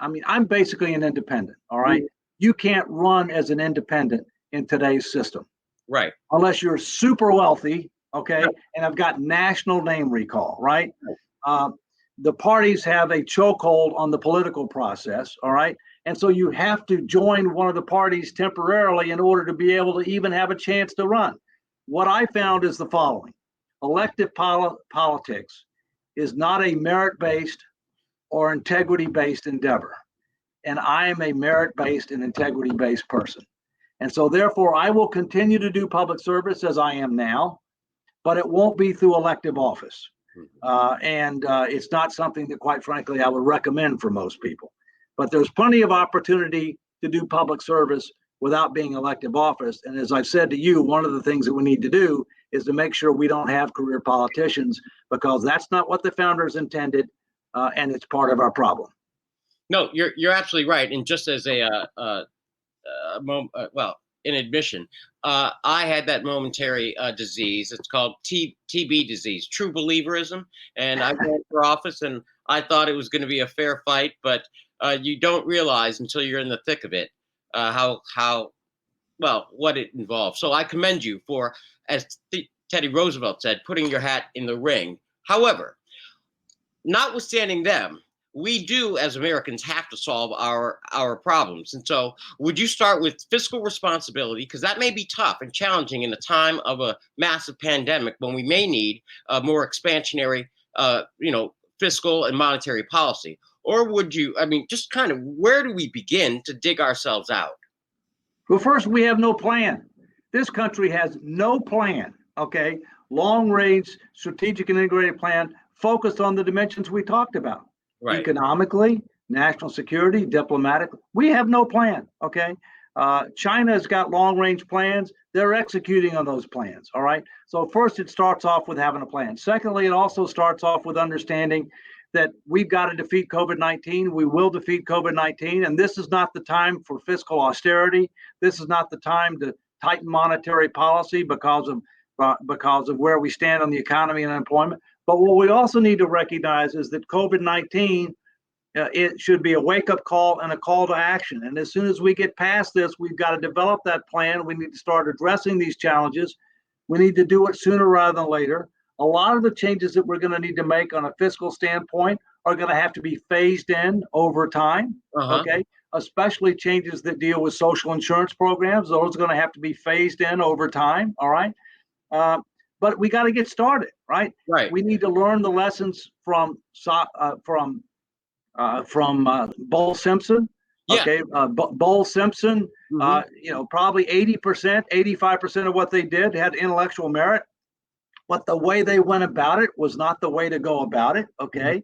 I'm basically an independent. All right, you can't run as an independent in today's system, right? Unless you're super wealthy, okay, and I've got national name recall, right? The parties have a chokehold on the political process, all right? And so you have to join one of the parties temporarily in order to be able to even have a chance to run. What I found is the following. Elective politics is not a merit-based or integrity-based endeavor. And I am a merit-based and integrity-based person. And so therefore, I will continue to do public service as I am now, but it won't be through elective office. And it's not something that, quite frankly, I would recommend for most people. But there's plenty of opportunity to do public service without being elective office. And as I've said to you, one of the things that we need to do is to make sure we don't have career politicians, because that's not what the founders intended, and it's part of our problem. No, you're absolutely right. And just as in admission, I had that momentary disease. It's called TB disease, true believerism. And I ran for office, and I thought it was going to be a fair fight, but you don't realize until you're in the thick of it what it involves. So I commend you for, as Teddy Roosevelt said, putting your hat in the ring. However, notwithstanding them, we do as Americans have to solve our problems. And so would you start with fiscal responsibility? Because that may be tough and challenging in a time of a massive pandemic when we may need a more expansionary, fiscal and monetary policy. Or would you, just kind of where do we begin to dig ourselves out? Well, first, we have no plan. This country has no plan, okay? Long range, strategic and integrated plan focused on the dimensions we talked about. Right. Economically, national security, diplomatic. We have no plan, okay? China's got long range plans. They're executing on those plans, all right? So first, it starts off with having a plan. Secondly, it also starts off with understanding that we've got to defeat COVID-19. We will defeat COVID-19. And this is not the time for fiscal austerity. This is not the time to tighten monetary policy because of where we stand on the economy and unemployment. But what we also need to recognize is that COVID-19, it should be a wake-up call and a call to action. And as soon as we get past this, we've got to develop that plan. We need to start addressing these challenges. We need to do it sooner rather than later. A lot of the changes that we're going to need to make on a fiscal standpoint are going to have to be phased in over time, okay? Especially changes that deal with social insurance programs. Those are going to have to be phased in over time, all right? But we got to get started, right? Right. We need to learn the lessons from from Bull Simpson. Yeah. Okay, Bull Simpson, probably 80%, 85% of what they did had intellectual merit, but the way they went about it was not the way to go about it. Okay,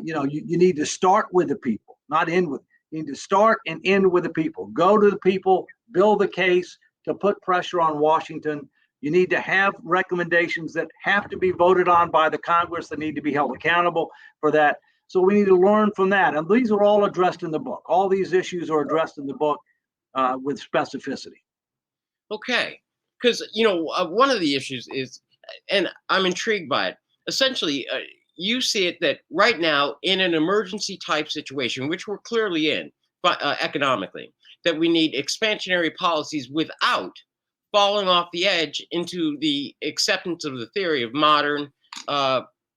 you need to start with the people, not end with. You need to start and end with the people. Go to the people, build the case to put pressure on Washington. You need to have recommendations that have to be voted on by the Congress that need to be held accountable for that. So we need to learn from that. And these are all addressed in the book. All these issues are addressed in the book with specificity. Okay. Because, one of the issues is, and I'm intrigued by it, essentially, you see it that right now in an emergency type situation, which we're clearly in economically, that we need expansionary policies without falling off the edge into the acceptance of the theory of modern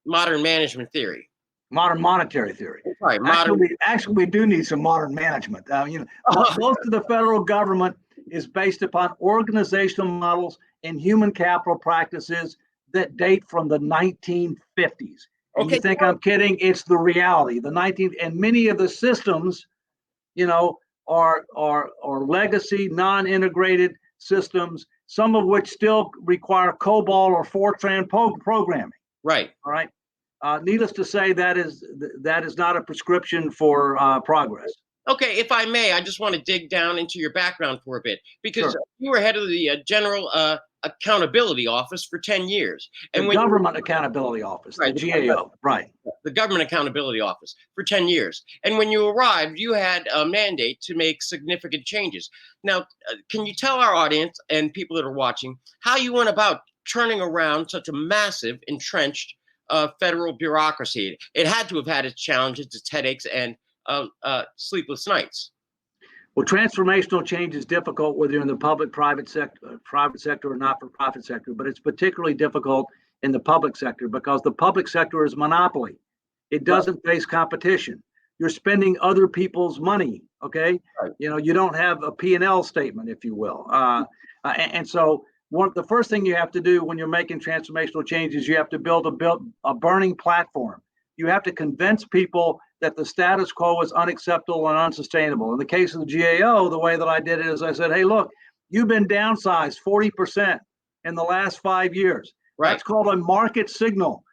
management theory. Modern monetary theory. Right. Actually, we do need some modern management. Most of the federal government is based upon organizational models and human capital practices that date from the 1950s. And Okay. You think I'm kidding? It's the reality. And many of the systems, are legacy, non-integrated systems, some of which still require COBOL or Fortran programming. Right. All right. Needless to say, that is not a prescription for progress. Okay, if I may, I just want to dig down into your background for a bit, because you were head of the General Accountability Office for 10 years. And the Government Accountability Office, right, the GAO, right. The Government Accountability Office for 10 years. And when you arrived, you had a mandate to make significant changes. Now, can you tell our audience and people that are watching how you went about turning around such a massive, entrenched federal bureaucracy? It had to have had its challenges, its headaches, and sleepless nights. Well, transformational change is difficult whether you're in the private sector or not-for-profit sector, but it's particularly difficult in the public sector because the public sector is monopoly. It doesn't face competition. You're spending other people's money, okay? Right. You don't have a P&L statement, if you will. And so the first thing you have to do when you're making transformational changes, you have to build a burning platform. You have to convince people that the status quo is unacceptable and unsustainable. In the case of the GAO, the way that I did it is I said, hey, look, you've been downsized 40% in the last 5 years. Right. That's called a market signal.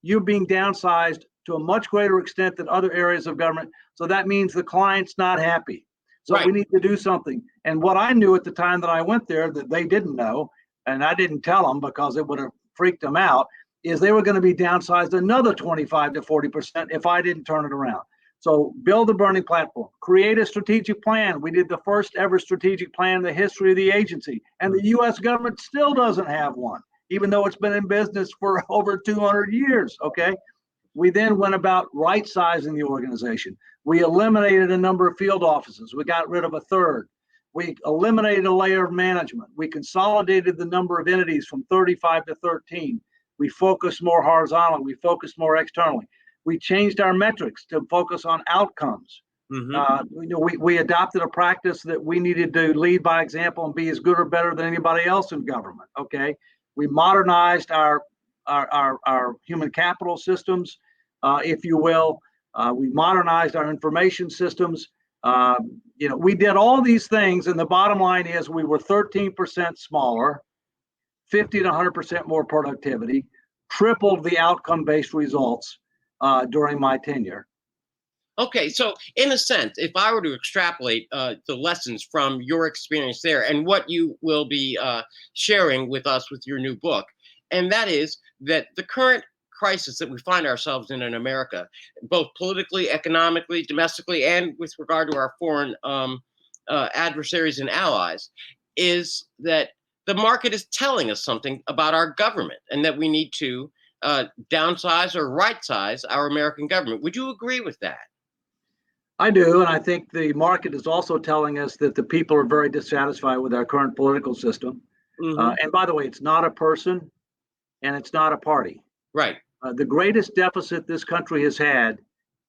You're being downsized to a much greater extent than other areas of government. So that means the client's not happy. So we need to do something. And what I knew at the time that I went there that they didn't know, and I didn't tell them because it would have freaked them out, is they were going to be downsized another 25 to 40% if I didn't turn it around. So build a burning platform, create a strategic plan. We did the first ever strategic plan in the history of the agency, and the U.S. government still doesn't have one, even though it's been in business for over 200 years, okay? We then went about right-sizing the organization. We eliminated a number of field offices. We got rid of a third. We eliminated a layer of management. We consolidated the number of entities from 35 to 13. We focused more horizontally. We focused more externally. We changed our metrics to focus on outcomes. We adopted a practice that we needed to lead by example and be as good or better than anybody else in government. Okay, we modernized our human capital systems, if you will. We modernized our information systems. We did all these things, and the bottom line is we were 13% smaller, 50 to 100% more productivity, tripled the outcome-based results during my tenure. Okay, so in a sense, if I were to extrapolate the lessons from your experience there and what you will be sharing with us with your new book, and that is that the current crisis that we find ourselves in America, both politically, economically, domestically, and with regard to our foreign adversaries and allies, is that the market is telling us something about our government and that we need to downsize or right-size our American government. Would you agree with that? I do, and I think the market is also telling us that the people are very dissatisfied with our current political system. And by the way, it's not a person and it's not a party. Right. The greatest deficit this country has had,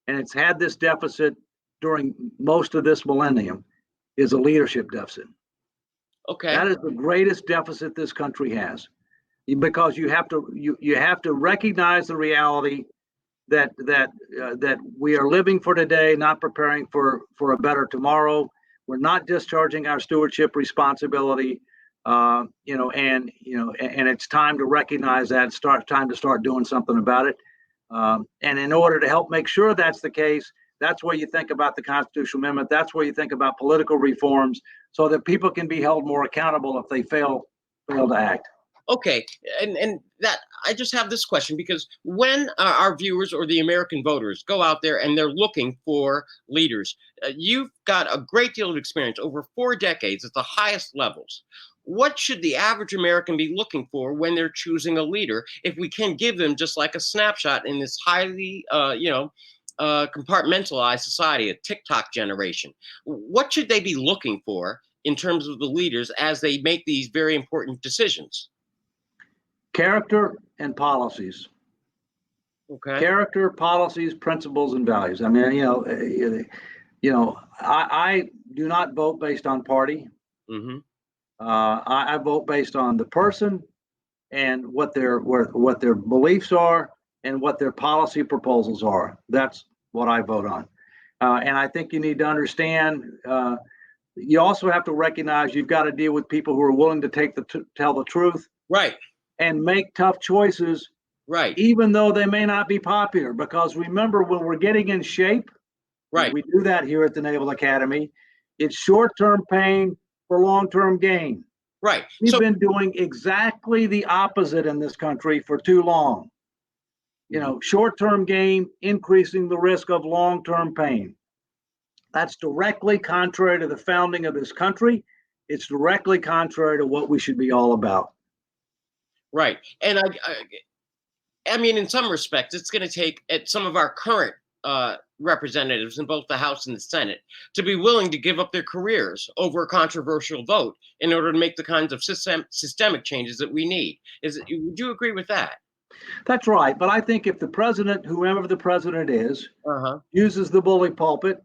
and it's had this deficit during most of this millennium, is a leadership deficit. Okay. That is the greatest deficit this country has, because you have to recognize the reality that we are living for today, not preparing for a better tomorrow. We're not discharging our stewardship responsibility, and it's time to recognize that. Time to start doing something about it. And in order to help make sure that's the case, that's where you think about the constitutional amendment. That's where you think about political reforms, so that people can be held more accountable if they fail to act. Okay, and that I just have this question, because when our viewers or the American voters go out there and they're looking for leaders, you've got a great deal of experience over 4 decades at the highest levels. What should the average American be looking for when they're choosing a leader, if we can give them just like a snapshot in this highly, compartmentalized society, a TikTok generation? What should they be looking for in terms of the leaders as they make these very important decisions? Character and policies. Okay. Character, policies, principles, and values. I mean, I do not vote based on party. Mm-hmm. I vote based on the person and what their beliefs are and what their policy proposals are. That's what I vote on. And I think you need to understand. You also have to recognize you've got to deal with people who are willing to tell the truth. Right. And make tough choices, right, even though they may not be popular. Because remember, when we're getting in shape, right, we do that here at the Naval Academy. It's short-term pain for long-term gain. Right. We've been doing exactly the opposite in this country for too long. Short-term gain, increasing the risk of long-term pain. That's directly contrary to the founding of this country. It's directly contrary to what we should be all about. Right. And I mean, in some respects, it's going to take some of our current representatives in both the House and the Senate to be willing to give up their careers over a controversial vote in order to make the kinds of systemic changes that we need. Would you agree with that? That's right. But I think if the president, whoever the president is, uses the bully pulpit,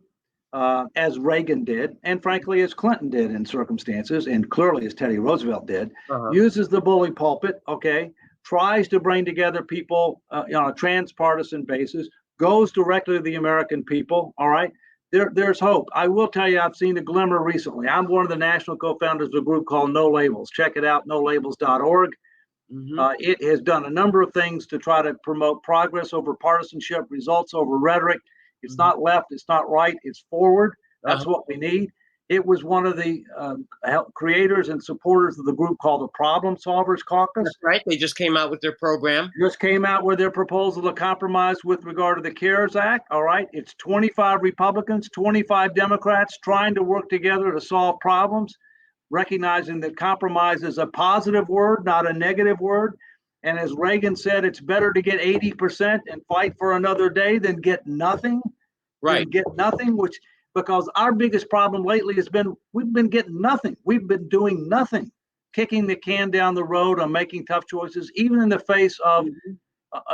as Reagan did, and frankly, as Clinton did in circumstances, and clearly as Teddy Roosevelt did, uses the bully pulpit, tries to bring together people on a transpartisan basis, goes directly to the American people, all right, there's hope. I will tell you, I've seen a glimmer recently. I'm one of the national co-founders of a group called No Labels. Check it out, nolabels.org. It has done a number of things to try to promote progress over partisanship, results over rhetoric. It's not left, it's not right, it's forward. That's what we need. It was one of the creators and supporters of the group called the Problem Solvers Caucus. That's right. They just came out with their program. Just came out with their proposal to compromise with regard to the CARES Act. All right. It's 25 Republicans, 25 Democrats trying to work together to solve problems, recognizing that compromise is a positive word, not a negative word. And as Reagan said, it's better to get 80% and fight for another day than get nothing. Right. Get nothing, because our biggest problem lately has been we've been getting nothing. We've been doing nothing, kicking the can down the road on making tough choices, even in the face of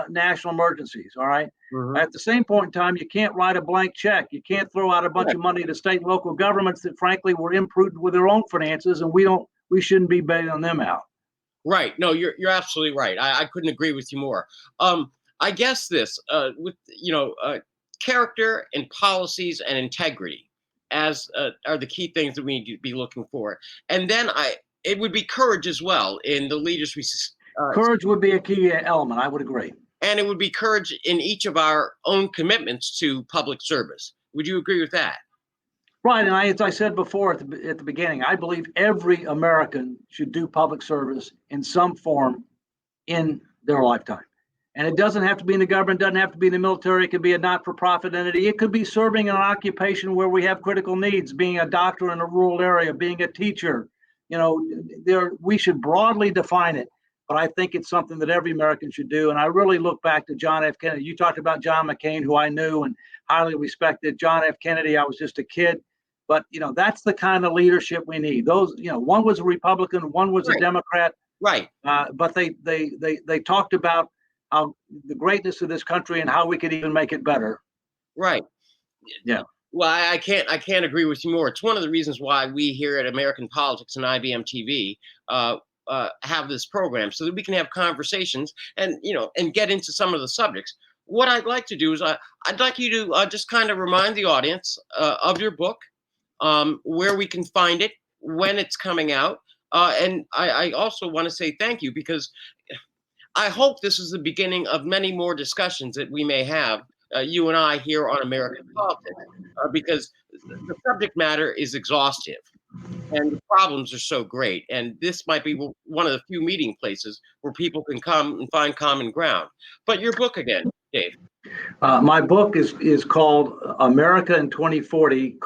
national emergencies. All right. At the same point in time, you can't write a blank check. You can't throw out a bunch of money to state and local governments that frankly were imprudent with their own finances, and we shouldn't be bailing them out. Right. No, you're absolutely right. I couldn't agree with you more. I guess this with character and policies and integrity as are the key things that we need to be looking for. And then it would be courage as well in the leaders we. Courage would be a key element. I would agree. And it would be courage in each of our own commitments to public service. Would you agree with that? Right, and as I said before at the beginning, I believe every American should do public service in some form in their lifetime. And it doesn't have to be in the government, doesn't have to be in the military, it could be a not-for-profit entity. It could be serving in an occupation where we have critical needs, being a doctor in a rural area, being a teacher. We should broadly define it, but I think it's something that every American should do. And I really look back to John F. Kennedy. You talked about John McCain, who I knew and highly respected. John F. Kennedy, I was just a kid. But, that's the kind of leadership we need. Those, one was a Republican, one was a Democrat. Right. But they talked about how the greatness of this country and how we could even make it better. Right. Yeah. Well, I can't agree with you more. It's one of the reasons why we here at American Politics and IBMTV have this program, so that we can have conversations and get into some of the subjects. what I'd like to do is I'd like you to just kind of remind the audience of your book, where we can find it, when it's coming out. And I also want to say thank you because I hope this is the beginning of many more discussions that we may have, you and I, here on American politics, because the subject matter is exhaustive and the problems are so great. And this might be one of the few meeting places where people can come and find common ground. But your book again, Dave. My book is called America in 2040,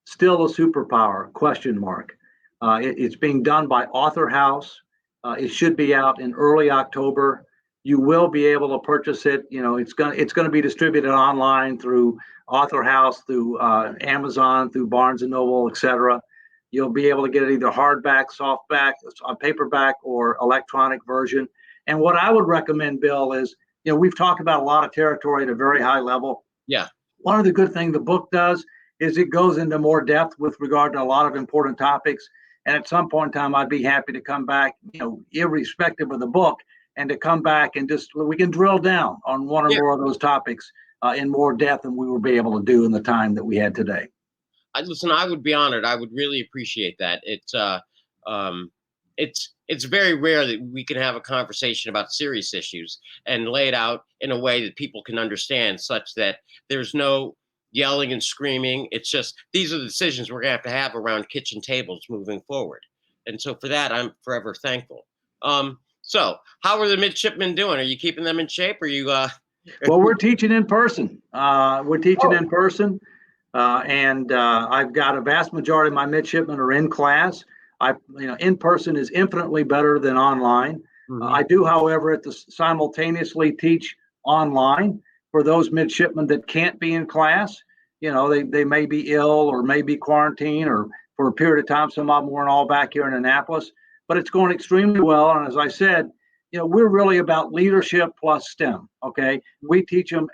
Still a Superpower, question mark. It's being done by Author House. It should be out in early October. You will be able to purchase it. It's gonna be distributed online through Author House, through Amazon, through Barnes and Noble, etc. You'll be able to get it either hardback, softback, paperback, or electronic version. And what I would recommend, Bill, is we've talked about a lot of territory at a very high level. Yeah. One of the good things the book does is it goes into more depth with regard to a lot of important topics. And at some point in time, I'd be happy to come back, irrespective of the book, and to come back and we can drill down on one or Yeah. more of those topics in more depth than we will be able to do in the time that we had today. Listen, I would be honored. I would really appreciate that. Um, it's very rare that we can have a conversation about serious issues and lay it out in a way that people can understand, such that there's no yelling and screaming. It's just these are the decisions we're gonna have around kitchen tables moving forward. And so for that, I'm forever thankful. So how are the midshipmen doing? Are you keeping them in shape? Are you? Well, we're teaching in person. We're teaching Oh. in person. And I've got a vast majority of my midshipmen are in class. In person is infinitely better than online. Mhm. I do, however, simultaneously teach online for those midshipmen that can't be in class. They may be ill or may be quarantined or for a period of time. Some of them weren't all back here in Annapolis, but it's going extremely well. And as I said, we're really about leadership plus STEM. Okay, we teach them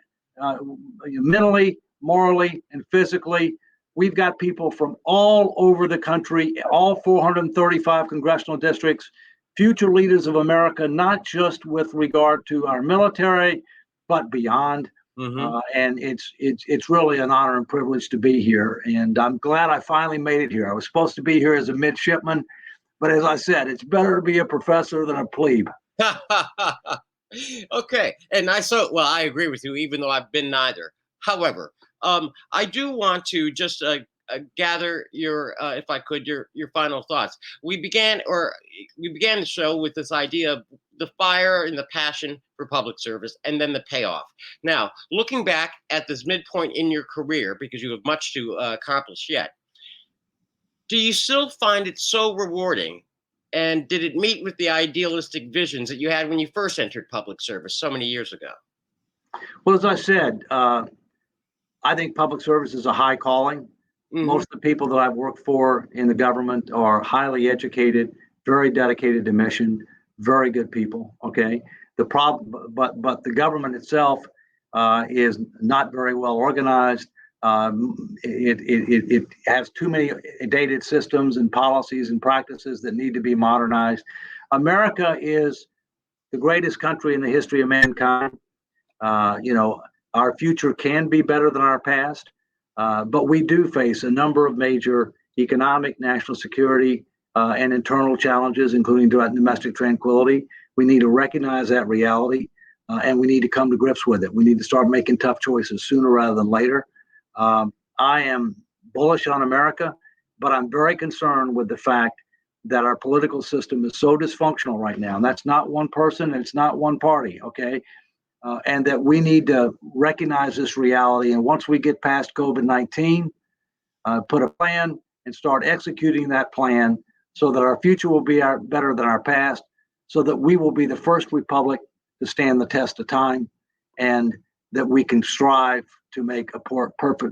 mentally, morally, and physically. We've got people from all over the country, all 435 congressional districts, future leaders of America, not just with regard to our military, but beyond. Mhm. And it's really an honor and privilege to be here. And I'm glad I finally made it here. I was supposed to be here as a midshipman, but as I said, it's better to be a professor than a plebe. Okay, and I agree with you, even though I've been neither. However, I do want to just gather your, if I could, your final thoughts. We began the show with this idea of the fire and the passion for public service, and then the payoff. Now, looking back at this midpoint in your career, because you have much to accomplish yet, do you still find it so rewarding? And did it meet with the idealistic visions that you had when you first entered public service so many years ago? Well, as I said, I think public service is a high calling. Hmm. Most of the people that I've worked for in the government are highly educated, very dedicated to mission, very good people. Okay, the problem, but the government itself is not very well organized. It has too many dated systems and policies and practices that need to be modernized. America is the greatest country in the history of mankind. Our future can be better than our past, but we do face a number of major economic, national security, and internal challenges, including domestic tranquility. We need to recognize that reality, and we need to come to grips with it. We need to start making tough choices sooner rather than later. I am bullish on America, but I'm very concerned with the fact that our political system is so dysfunctional right now. And that's not one person, it's not one party, okay? And that we need to recognize this reality. And once we get past COVID-19, put a plan and start executing that plan so that our future will be better than our past, so that we will be the first republic to stand the test of time, and that we can strive to make a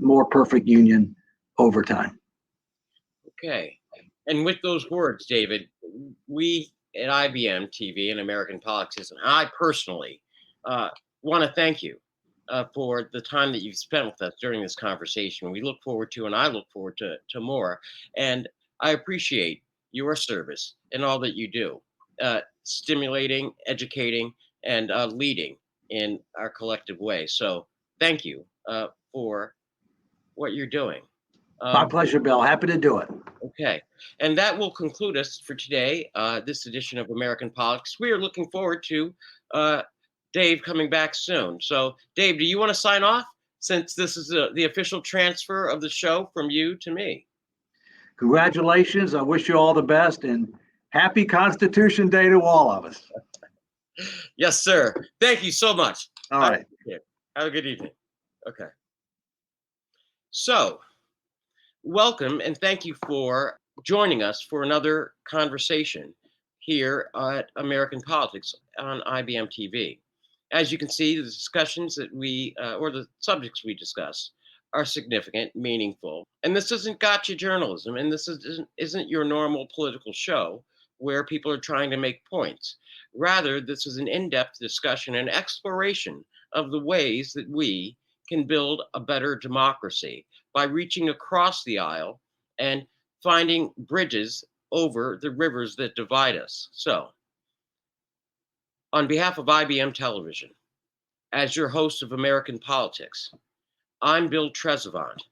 more perfect union over time. Okay. And with those words, David, we at IBM TV and American Politics, and I personally uh, want to thank you for the time that you've spent with us during this conversation. We look forward to, and I look forward to more. And I appreciate your service and all that you do, stimulating, educating, and leading. in our collective way. So thank you for what you're doing. My pleasure, Bill. Happy to do it. Okay. And that will conclude us for today, this edition of American Politics. We are looking forward to Dave coming back soon. So, Dave, do you want to sign off since this is the official transfer of the show from you to me? Congratulations. I wish you all the best and happy Constitution Day to all of us. Yes, sir. Thank you so much. All right. Have a good evening. Okay. So, welcome and thank you for joining us for another conversation here at American Politics on IBMTV. As you can see, the discussions that or the subjects we discuss are significant, meaningful, and this isn't gotcha journalism, and this isn't your normal political show where people are trying to make points. Rather, this is an in-depth discussion and exploration of the ways that we can build a better democracy by reaching across the aisle and finding bridges over the rivers that divide us. So, on behalf of IBM Television, as your host of American Politics, I'm Bill Trezevant,